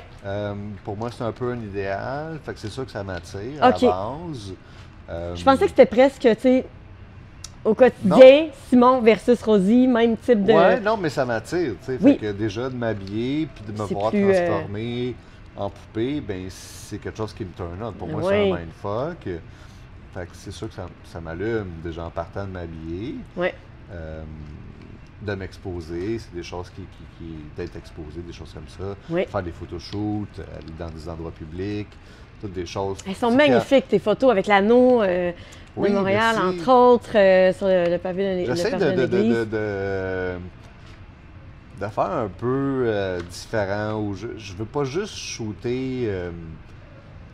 Pour moi, c'est un peu un idéal. Fait que c'est sûr que ça m'attire à OK. la base. Je pensais que c'était presque, tu sais, au quotidien, Simon versus Rosie, même type de... Ouais, non, mais ça m'attire, tu sais. Oui. Fait que déjà, de m'habiller puis de me C'est voir plus, transformer en poupée, ben c'est quelque chose qui me turn on. Pour moi, c'est Oui. un mindfuck. Fait que c'est sûr que ça m'allume, déjà en partant de m'habiller. Ouais. De m'exposer, c'est des choses d'être exposé, des choses comme ça. Oui. Faire des photoshoots, aller dans des endroits publics, toutes des choses. Elles sont tu sais, magnifiques, tes photos avec l'anneau de Oui, Montréal, merci. entre autres, sur le pavillon J'essaie de l'église. de faire un peu différent, où je veux pas juste shooter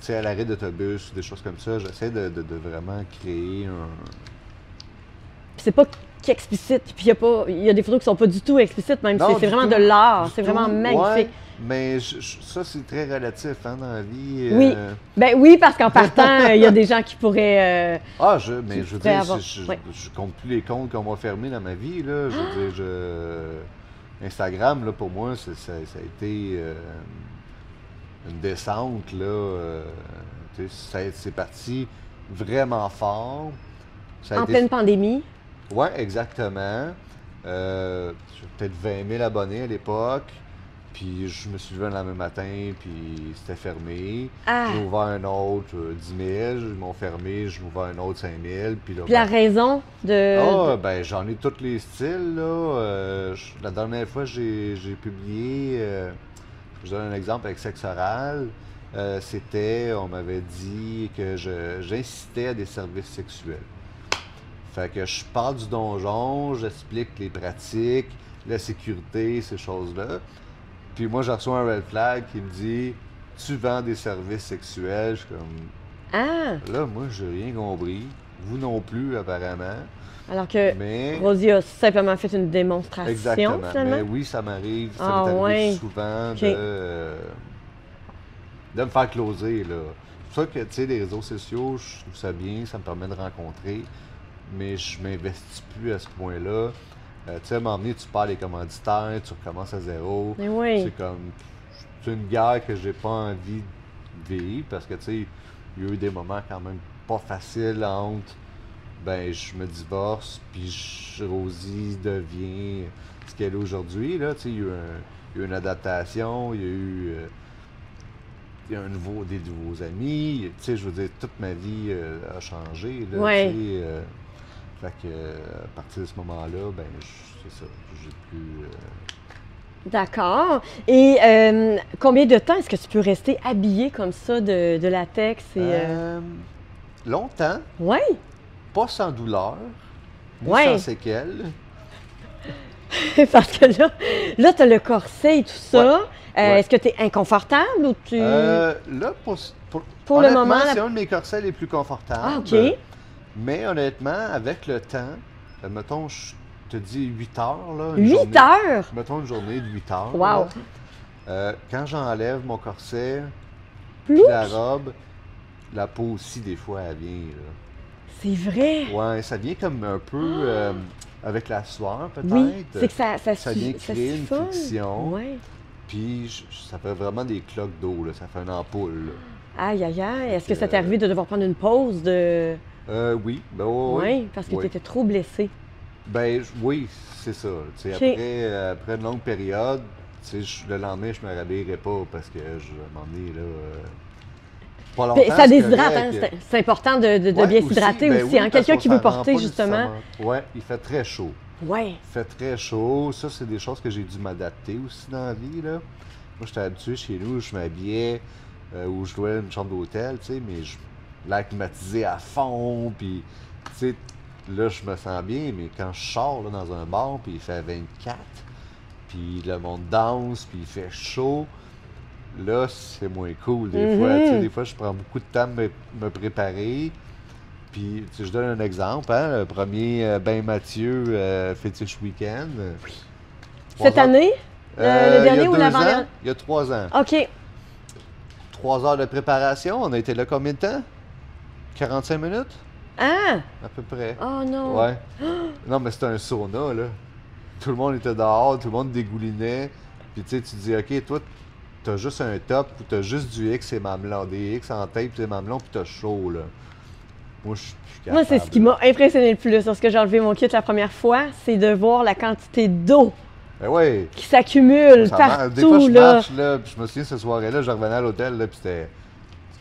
tu sais, à l'arrêt d'autobus ou des choses comme ça. J'essaie de vraiment créer un... Puis c'est pas qu'explicite, puis il y a des photos qui sont pas du tout explicites, même Non, c'est du vraiment tout, de l'art, du c'est tout. vraiment magnifique. Ouais, mais ça, c'est très relatif hein, dans la vie. Oui. Ben oui, parce qu'en partant, il y a des gens qui pourraient... Mais je veux pourrait dire, avoir- je ouais. compte plus les comptes qu'on m'a fermés dans ma vie. Là. Je veux dire, Instagram, là, pour moi, ça a été une descente. Là, tu sais, c'est parti vraiment fort. Ça a en été... pleine pandémie. Oui, exactement. J'avais peut-être 20 000 abonnés à l'époque. Puis je me suis levé le lendemain matin, puis c'était fermé. Ah. J'ai ouvert un autre 10 000, ils m'ont fermé, j'ai ouvert un autre 5 000. Puis là, Puis la raison de... ben j'en ai tous les styles, là. La dernière fois, j'ai publié, je donne un exemple avec sexe oral. On m'avait dit que j'incitais à des services sexuels. Fait que je parle du donjon, j'explique les pratiques, la sécurité, ces choses-là. Puis moi, je reçois un red flag qui me dit « Tu vends des services sexuels? » Je suis comme... Ah! Là, moi, j'ai rien compris. Vous non plus, apparemment. Alors que Mais... Rosie a simplement fait une démonstration, Exactement. finalement. Mais oui, ça m'arrive. Ça Ah, m'est arrivé ouais. souvent Ok. de me faire closer, là. C'est pour ça que, tu sais, les réseaux sociaux, je trouve ça bien, ça me permet de rencontrer, mais je m'investis plus à ce point-là. Tu sais, à un moment donné, tu perds les commanditaires, tu recommences à zéro. Mais oui. C'est comme... C'est une guerre que j'ai pas envie de vivre, parce que, tu sais, il y a eu des moments quand même pas faciles entre... Ben, je me divorce, puis Rosie devient ce qu'elle est aujourd'hui, là. Tu sais, il y a eu une adaptation, il y a eu... il y a des nouveaux amis, tu sais, je veux dire, toute ma vie a changé, là, Ouais. tu sais, fait que, à partir de ce moment-là, ben, c'est ça, j'ai plus... D'accord. Et combien de temps est-ce que tu peux rester habillé comme ça de latex? Longtemps, Oui. pas sans douleur, ni Ouais. sans séquelles. Parce que là tu as le corset et tout ça. Ouais. Est-ce que tu es inconfortable ou tu... Là, Pour le honnêtement, moment, c'est un de mes corsets les plus confortables. Ah, OK. Mais honnêtement, avec le temps, mettons, je te dis 8 heures, là. 8 heures? Mettons une journée de 8 heures. Wow. là. Quand j'enlève mon corset, Plus? la robe, la peau aussi, des fois, elle vient. Là. C'est vrai. Ouais, ça vient comme un peu avec la sueur, peut-être. Oui, c'est que ça vient créer une siphonne. friction. Ouais. Puis ça fait vraiment des cloques d'eau, là. Ça fait une ampoule. Là. Aïe, aïe, aïe. Est-ce que que, ça t'est arrivé de devoir prendre une pause de... Oui, ben oui. Oui, parce que Oui. tu étais trop blessé. Ben oui, c'est ça. Tu sais, Ok. après une longue période, tu sais, le lendemain, je me rhabillerai pas parce que je m'en ai là. Pas longtemps. Puis ça c'est déshydrate, correct. hein? C'est important de Ouais, bien s'hydrater ben aussi. oui, hein? parce Quelqu'un qu'on qui veut s'en rend porter, pas justement. nécessairement- Ouais, il fait très chaud. Oui. Il fait très chaud. Ça, c'est des choses que j'ai dû m'adapter aussi dans la vie, là. Moi, j'étais habitué chez nous, je m'habillais, où je louais une chambre d'hôtel, tu sais, mais l'air climatisé à fond, puis, tu sais, là, je me sens bien, mais quand je sors là, dans un bar, puis il fait 24, puis le monde danse, puis il fait chaud, là, c'est moins cool des fois. Tu sais, des fois, je prends beaucoup de temps à me préparer. Puis, tu sais, je donne un exemple, hein, le premier Ben Mathieu Fétiche Week-end. Cette année? Le dernier il y a ou 2 l'avant-dernier? ans, il y a 3 ans. OK. 3 heures de préparation, on a été là combien de temps? 45 minutes, Ah! à peu près. Oh non! Ouais. Non, mais c'était un sauna, là. Tout le monde était dehors, tout le monde dégoulinait. Puis tu sais, tu dis, OK, toi, t'as juste un top ou t'as juste du X et mamelon, des X en tape et mamelon, puis t'as chaud, là. Moi, je suis plus Moi, c'est ce qui capable. m'a impressionné le plus lorsque j'ai enlevé mon kit la première fois, c'est de voir la quantité d'eau Ben oui. qui Moi, s'accumule des fois, partout, je là. marche, là, puis je me souviens, cette soirée-là, je revenais à l'hôtel, là, puis c'était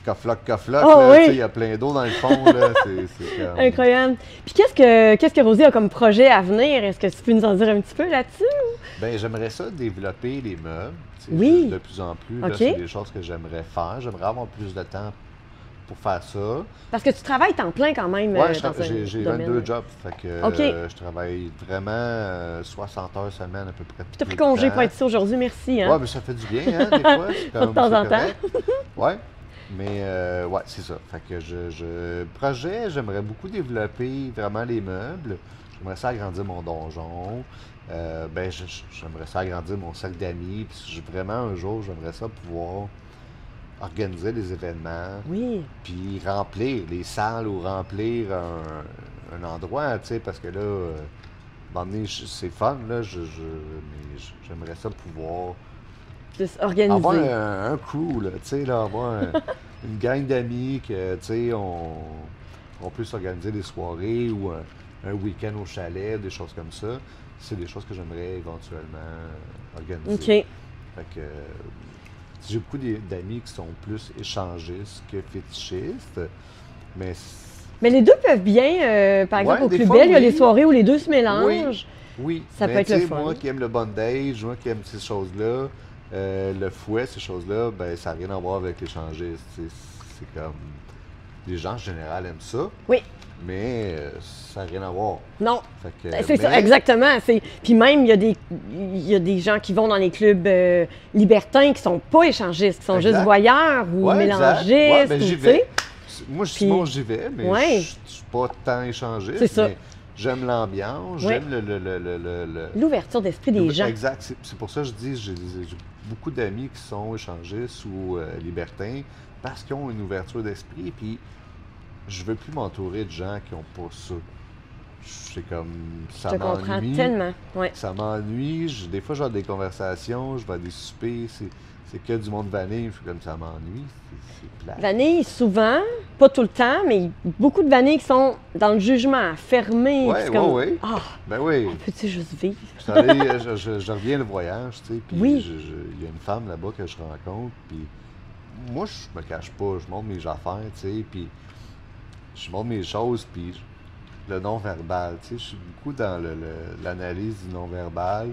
cofloc, Oh là, tu sais, il oui! y a plein d'eau dans le fond, là, c'est comme... Incroyable. Puis qu'est-ce que Rosie a comme projet à venir? Est-ce que tu peux nous en dire un petit peu là-dessus? Ben, j'aimerais ça développer les meubles, tu sais, Oui. de plus en plus, là, OK. c'est des choses que j'aimerais faire, j'aimerais avoir plus de temps pour faire ça. Parce que tu travailles temps plein quand même Ouais, dans un j'ai domaine. 22 jobs, fait que OK. je travaille vraiment 60 heures semaine à peu près Puis t'as tout pris le congé temps. pour être ici aujourd'hui, merci, Ouais, hein? mais ça fait du bien, hein, des fois. C'est De comme, temps c'est en temps. correct. Ouais. Mais, ouais, c'est ça. Fait que projet, j'aimerais beaucoup développer vraiment les meubles. J'aimerais ça agrandir mon donjon. Ben, j'aimerais ça agrandir mon cercle d'amis. Puis vraiment, un jour, j'aimerais ça pouvoir organiser des événements. Oui. Puis remplir les salles ou remplir un endroit, tu sais, parce que là, à un moment donné, c'est fun, là, mais j'aimerais ça pouvoir Plus avoir organisé. un crew, là, tu sais, là, avoir une gang d'amis que, tu sais, on peut s'organiser des soirées ou un week-end au chalet, des choses comme ça. C'est des choses que j'aimerais éventuellement organiser. OK. Fait que j'ai beaucoup d'amis qui sont plus échangistes que fétichistes, mais Mais les deux peuvent bien, par exemple, ouais, au des Plus fois, Belle, il y a les oui. soirées où les deux se Oui, mélangent. oui. Ça Mais peut être tu le sais, fun. moi qui aime le bondage, moi qui aime ces choses-là, le fouet, ces choses-là, ben ça n'a rien à voir avec l'échangiste. C'est comme les gens en général aiment ça, Oui. mais ça n'a rien à voir. Non. Fait que, C'est ça, mais- exactement. Puis même, il y a des gens qui vont dans les clubs libertins qui sont pas échangistes, qui sont Exact. juste voyeurs ou Ouais, exact. mélangistes. Ouais, ben, ou, j'y tu sais. vais. Moi, je suis Puis- bon, j'y vais, mais Ouais. je suis pas tant échangiste. C'est ça. Mais j'aime l'ambiance, Ouais. j'aime le- L'ouverture d'esprit des gens. Exact. C'est pour ça que je dis, j'ai beaucoup d'amis qui sont échangistes ou libertins parce qu'ils ont une ouverture d'esprit. Puis je veux plus m'entourer de gens qui ont pas ça. C'est comme ça Je te comprends m'ennuie. tellement. Ouais. Ça m'ennuie. Des fois, j'ai des conversations, je vais à des soupers, c'est que du monde vanille. Je suis comme ça m'ennuie. C'est plat. Vanille, souvent, pas tout le temps, mais beaucoup de vanilles qui sont dans le jugement, fermées. Ouais, puis c'est comme, ouais. Ah, Ben oui. peux-tu juste vivre? Je reviens le voyage, tu sais, puis Oui. il y a une femme là-bas que je rencontre, puis moi, je me cache pas, je montre mes affaires, tu sais, puis je montre mes choses, puis le non-verbal, tu sais, je suis beaucoup dans l'analyse du non-verbal,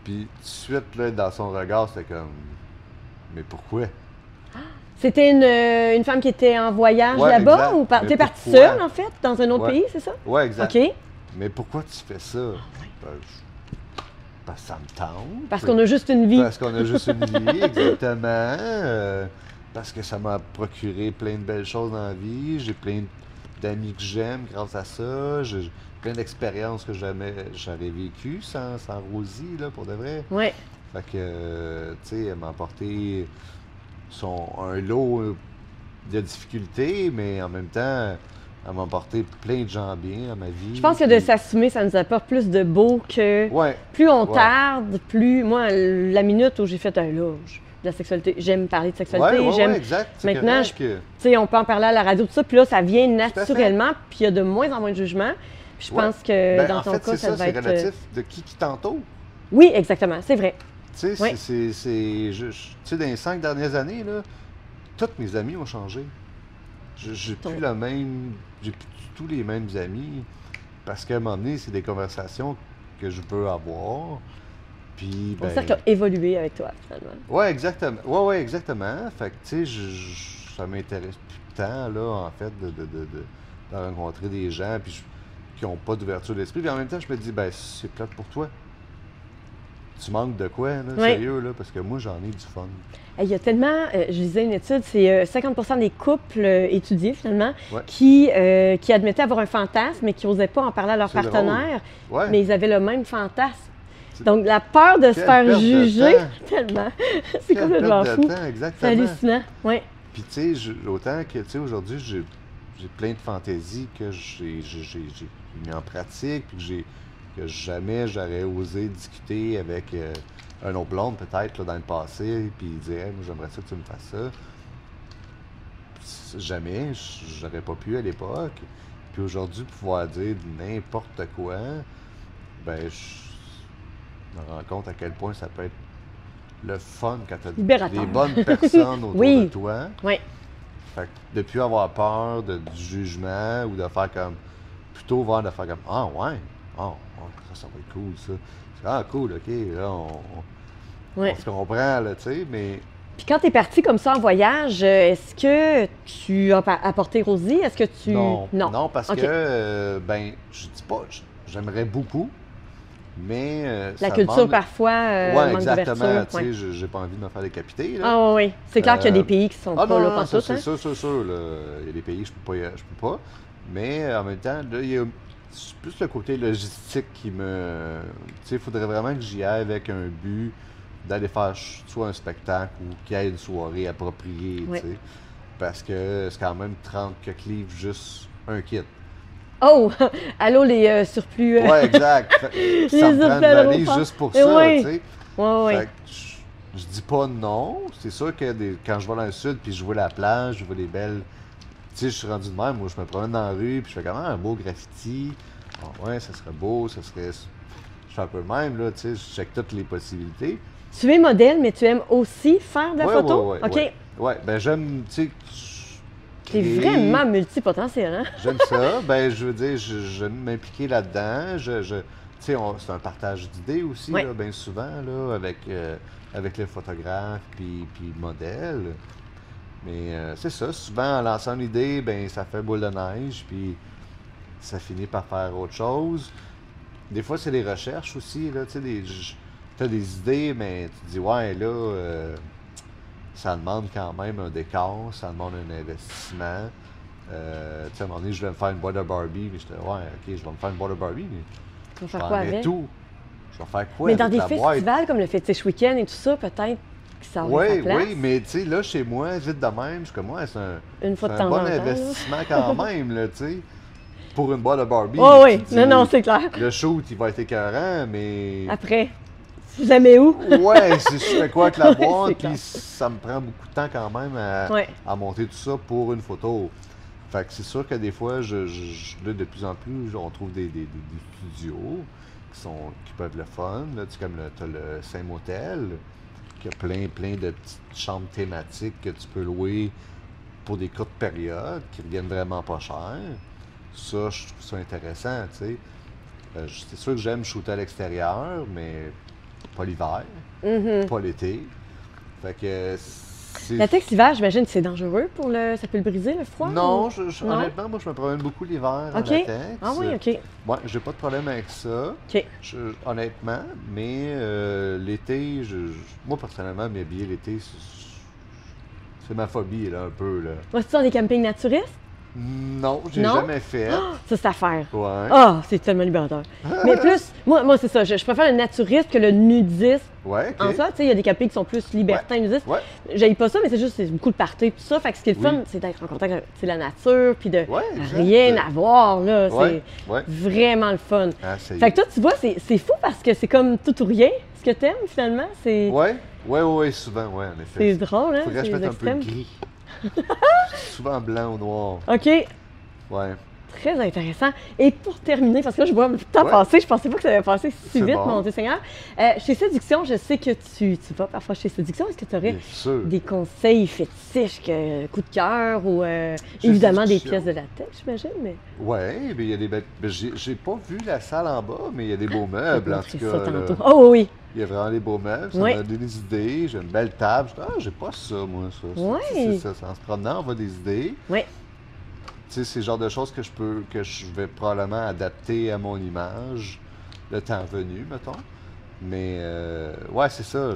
puis tout de suite, là, dans son regard, c'était comme, mais pourquoi? C'était une femme qui était en voyage Ouais, là-bas exact. ou Mais t'es partie pourquoi? seule, en fait, dans un autre Ouais. pays, c'est ça? Ouais, exact. OK. Mais pourquoi tu fais ça? Ben, parce que ça me tente. Parce qu'on a juste une vie. Parce qu'on a juste une vie, exactement. Parce que ça m'a procuré plein de belles choses dans la vie. J'ai plein d'amis que j'aime grâce à ça. J'ai plein d'expériences que jamais j'aurais vécues sans Rosie, là, pour de vrai. Ouais. Fait que, tu sais, elle m'a apporté un lot de difficultés, mais en même temps, elle m'a apporté plein de gens bien à ma vie. Je pense que de s'assumer, ça nous apporte plus de beau que Ouais, plus on Ouais. tarde, plus. Moi, la minute où j'ai fait un loge de la sexualité, j'aime parler de sexualité, j'aime. exact. c'est Maintenant, correct que- Tu sais, on peut en parler à la radio, tout ça, puis là, ça vient à fait. naturellement, puis il y a de moins en moins de jugement. Puis je Ouais. pense que Ben, dans en ton fait, cas, c'est ça va c'est être. relatif de qui t'entoure. Oui, exactement, c'est vrai. Tu sais, Ouais. tu sais, dans les 5 dernières années, là, tous mes amis ont changé. J'ai Ton- plus j'ai plus du tout les mêmes amis. Parce qu'à un moment donné, c'est des conversations que je veux avoir. Puis, Ton ben, cercle a évolué avec toi, finalement. ouais, exactement. Ouais, exactement. Fait que, tu sais, ça m'intéresse plus tant, là, en fait, de rencontrer des gens qui n'ont pas d'ouverture d'esprit. Puis en même temps, je me dis, ben, c'est plate pour toi. Tu manques de quoi, là, Ouais. sérieux, là, parce que moi, j'en ai du fun. Il y a tellement, je lisais une étude, c'est 50% des couples étudiés finalement Ouais. qui admettaient avoir un fantasme mais qui n'osaient pas en parler à leur C'est drôle. partenaire, Ouais. mais ils avaient le même fantasme. C'est- Donc la peur de se Quelle faire perte de juger, temps. tellement, c'est Quelle complètement perte de fou. temps, C'est exactement. hallucinant, oui. Puis, tu sais, autant que, tu sais, aujourd'hui, j'ai plein de fantaisies que j'ai mis en pratique, puis que jamais j'aurais osé discuter avec un autre blonde, peut-être, là, dans le passé, puis dire, hey, moi, j'aimerais ça que tu me fasses ça. jamais, j'aurais pas pu à l'époque. Puis aujourd'hui, pouvoir dire n'importe quoi, ben, je me rends compte à quel point ça peut être le fun quand tu as Libérateur. des bonnes personnes autour Oui. de toi. Oui. Fait que de plus avoir peur du jugement ou de faire comme, plutôt voir de faire comme, ah ouais, oh, ça va être cool ça. Ah cool, ok, là Ouais. on se comprend, là, tu sais, mais Puis quand tu es parti comme ça en voyage, est-ce que tu as apporté Rosie? Est-ce que tu... non, parce OK. que, ben, je dis pas, j'aimerais beaucoup, mais La ça culture, demande... parfois, Ouais, manque exactement, d'ouverture. tu sais, j'ai pas envie de me faire décapiter, là. Ah oui, c'est clair qu'il y a des Euh, pays qui sont Ah pas non, là non, pantoute, ça, hein? c'est sûr, là. Il y a des pays que je peux pas. Mais en même temps, là, il y a plus le côté logistique qui me... Tu sais, il faudrait vraiment que j'y aille avec un but d'aller faire soit un spectacle ou qu'il y ait une soirée appropriée, Oui. tu sais. Parce que c'est quand même 30 quelques livres juste un kit. Oh! Allô, les surplus... Ouais, exact. Fait que ça me Les prend une surplus à valise l'aéroport. juste pour Eh ça, oui. tu sais. Oui, Fait que je dis pas non. C'est sûr que quand je vais dans le sud puis je vois la plage, je vois les belles. Tu sais, je suis rendu de même. Moi, je me promène dans la rue puis je fais quand même un beau graffiti. Ah ouais, ça serait beau, ça serait. Je fais un peu le même, là, tu sais, je check toutes les possibilités. Tu es modèle, mais tu aimes aussi faire de la Ouais, photo? ouais, OK. ouais. Ouais, ben j'aime, tu sais. T'es créer. vraiment multipotentiel, hein? J'aime ça. Ben, je veux dire, j'aime m'impliquer là-dedans. Tu sais, c'est un partage d'idées aussi, Ouais. là, bien souvent, là, avec le photographe puis le modèle. Mais c'est ça, souvent en lançant une idée, ben ça fait boule de neige, puis ça finit par faire autre chose. Des fois, c'est les recherches aussi, là, tu sais, t'as des idées, mais tu te dis, ouais, là, ça demande quand même un décor, ça demande un investissement. Tu sais, à un moment donné, je voulais me faire une boîte de Barbie, mais j'étais, ouais, ok, je vais me faire une boîte de Barbie, mais Tu vas je faire vais quoi en mettre avec? tout. Je vais faire quoi Mais dans avec des la boîte? festivals comme le Fétiche Week-end et tout ça, peut-être que ça aurait sa Oui, place. oui, mais tu sais, là, chez moi, vite de même, je suis comme, ouais, Une fois c'est de un temps bon en temps, là. investissement quand même, là, tu sais. Pour une boîte de Barbie. Oh oui, tu te dis, non, c'est clair. Le shoot, il va être écœurant, mais... Après, tu la mets où? Ouais, je fais quoi avec la Ouais, boîte, c'est puis clair. ça me prend beaucoup de temps quand même Ouais. à monter tout ça pour une photo. Fait que c'est sûr que des fois, là, de plus en plus, on trouve des studios qui peuvent être le fun. Là, tu sais, comme t'as le Saint-Motel, qui a plein de petites chambres thématiques que tu peux louer pour des courtes périodes, qui reviennent vraiment pas cher. Ça, je trouve ça intéressant, tu sais. C'est sûr que j'aime shooter à l'extérieur, mais pas l'hiver, pas l'été. Fait que c'est... Latex l'hiver, j'imagine que c'est dangereux pour le... Ça peut le briser, le froid? Non, Non? honnêtement, moi, je me promène beaucoup l'hiver en OK. latex. Ah oui, OK. Ouais, j'ai pas de problème avec ça, OK. honnêtement, mais l'été, moi, personnellement, m'habiller l'été, c'est ma phobie, là, un peu, là. Vas-tu dans des campings naturistes? Non, j'ai Non? jamais fait. Ça, c'est à faire. Ouais. Ah, c'est tellement libérateur. Mais plus, moi c'est ça, je préfère le naturiste que le nudiste. Ouais, En ok. ça, tu sais, il y a des campings qui sont plus libertins, nudistes. Ouais. J'aille pas ça, mais c'est juste, c'est beaucoup de party et tout ça. Fait que ce qui est le Oui. fun, c'est d'être en contact avec la nature, puis de Ouais, exact. rien à voir, là. Ouais, C'est ouais. vraiment le fun. Ah, ça y Fait est. que toi, tu vois, c'est fou parce que c'est comme tout ou rien, ce que t'aimes, finalement. C'est Ouais, souvent, ouais, en effet. c'est drôle, hein? Faudrait que C'est je mette un peu extrême. de gris. Souvent blanc ou noir. OK. Ouais. Très intéressant. Et pour terminer, parce que là, je vois le temps Ouais. passer, je pensais pas que ça allait passer si C'est vite, bon. mon Dieu Seigneur. Chez Séduction, je sais que tu vas parfois chez Séduction. Est-ce que tu aurais Bien sûr. des conseils fétiches, coup de cœur ou Chez évidemment des Séduction. pièces de latex, j'imagine? Mais... Ouais, mais il y a des belles. J'ai pas vu la salle en bas, mais il y a des beaux meubles, en tout montrer ça cas. là. tantôt. Oh oui! Il y a vraiment des beaux meubles, ça Oui. m'a donné des idées. J'ai une belle table. Je dis, j'ai pas ça, moi, ça. Oui. C'est ça. En se promenant, on voit des idées. Oui. Tu sais, c'est le genre de choses que je vais probablement adapter à mon image le temps venu, mettons. Mais, ouais, c'est ça.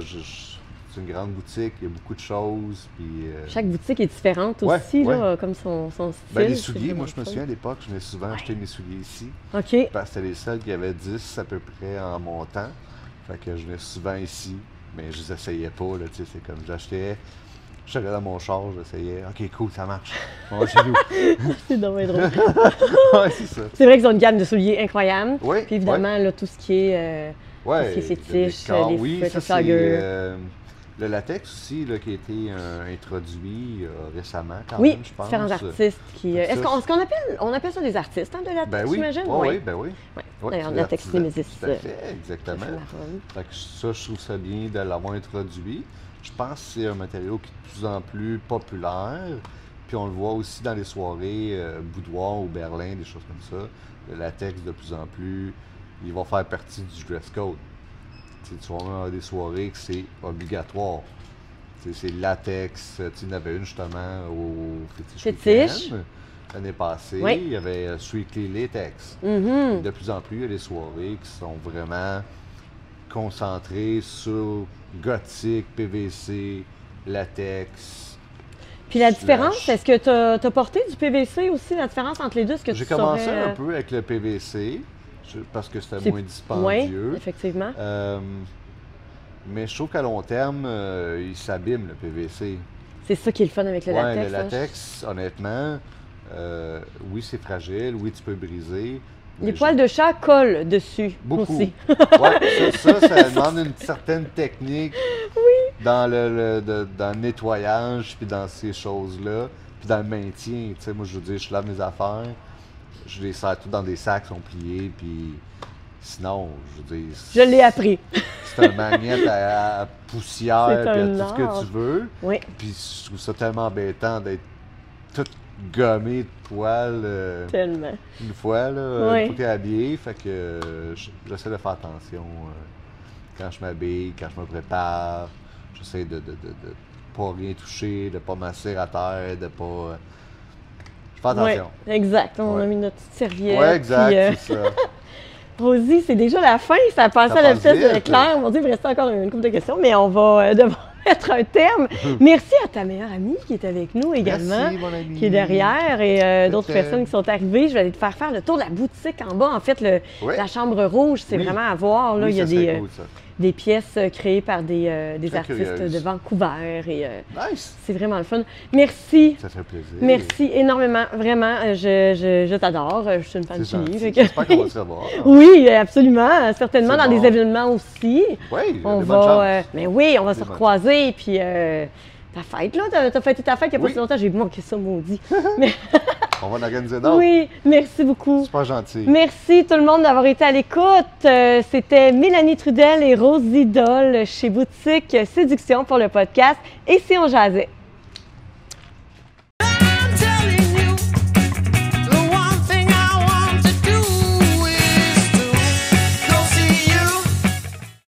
C'est une grande boutique, il y a beaucoup de choses. Puis, Chaque boutique est différente Ouais, aussi, ouais. là, comme son style. ben, les c'est souliers, vraiment moi, je me le fun. souviens à l'époque, je venais souvent acheter mes souliers ici. OK. Parce que c'était les seuls qui avaient 10 à peu près en montant. Fait que je venais souvent ici, mais je les essayais pas, là, tu sais, c'est comme j'achetais, j'allais dans mon char, j'essayais, ok, cool, ça marche. On va chez nous. C'est dommage drôle. Ouais, c'est ça. C'est vrai qu'ils ont une gamme de souliers incroyable. Oui, Puis évidemment, là, tout ce qui est... Ouais, tout ce qui est fétiche, le décor, les oui, fouettes, ça les c'est, flaggers. Le latex aussi, là, qui a été introduit récemment, quand Oui, même, je pense. différents artistes qui. Fait que Est-ce ça, qu'on appelle, on appelle ça des artistes, hein, de latex, Ben oui, j'imagine? ben oui. Ouais. Ouais, D'ailleurs, c'est latex artisan. Nemesis. Tout à fait, exactement. Fait que ça, je trouve ça bien de l'avoir introduit. Je pense que c'est un matériau qui est de plus en plus populaire. Puis on le voit aussi dans les soirées boudoir ou Berlin, des choses comme ça. Le latex, de plus en plus, il va faire partie du dress code. Tu vas avoir des soirées que c'est obligatoire. C'est latex. Il y en avait une justement au Fétiche Weekend. L'année passée, Oui. il y avait Strictly Latex. Mhm. De plus en plus, il y a des soirées qui sont vraiment concentrées sur gothique, PVC, latex. Puis la différence, Slash. est-ce que tu as porté du PVC aussi, la différence entre les deux? Est-ce que J'ai tu commencé saurais, un peu avec le PVC parce que c'était c'est- moins Oui, dispendieux. effectivement. Mais je trouve qu'à long terme, il s'abîme le PVC. C'est ça qui est le fun avec le Ouais, latex. le hein. latex, honnêtement, oui, c'est fragile, oui, tu peux briser. Les mais poils de chat collent dessus beaucoup. aussi. Ouais, ça demande une certaine technique dans dans le nettoyage, puis dans ces choses-là, puis dans le maintien. Tu sais, moi, je veux dire, je lave mes affaires, je les sers tout dans des sacs, sont pliés, puis sinon, je veux dire... Je l'ai appris. C'est un magnète à poussière, C'est puis à un tout ce art. que tu veux. Oui. Puis je trouve ça tellement embêtant d'être tout gommé de poils Tellement. une fois, là, Ouais. une fois que t'es habillé. Fait que j'essaie de faire attention quand je m'habille, quand je me prépare. J'essaie de pas rien toucher, de pas masser à terre, de pas... je fais attention. Oui, exact. On Ouais. a mis notre petite serviette. Ouais, exact, puis, c'est ça. Rosie, c'est déjà la fin. Ça a passé Ça à la passe vitesse de vite. l'éclair. Mon Dieu, il me reste encore une couple de questions, mais on va devoir mettre un terme. Merci à ta meilleure amie qui est avec nous également, Merci, mon ami. qui est derrière, et d'autres Peut-être. personnes qui sont arrivées. Je vais aller te faire le tour de la boutique en bas. En fait, Ouais. la chambre rouge, c'est Oui. vraiment à voir. Là, Oui, il y a ça serait des, cool, ça. des pièces créées par des Très artistes curieuse. de Vancouver. Et Nice! c'est vraiment le fun. Merci. Ça fait plaisir. Merci énormément. Vraiment, je t'adore. Je suis une fan C'est finie. gentil. fait que- J'espère qu'on va se revoir. Oui, absolument. Certainement C'est dans bon. des événements aussi. Oui, On des bonnes chances. va. Mais oui, on va se Des bonnes recroiser. Puis ta fête, là, t'as fêté ta fête il n'y a pas Oui. si longtemps. J'ai manqué ça, maudit. Mais On va en organiser d'autres. oui, merci beaucoup. Super gentil. Merci tout le monde d'avoir été à l'écoute. C'était Mélanie Trudel et Rosie Doll chez Boutique Séduction pour le podcast. Et si on jasait?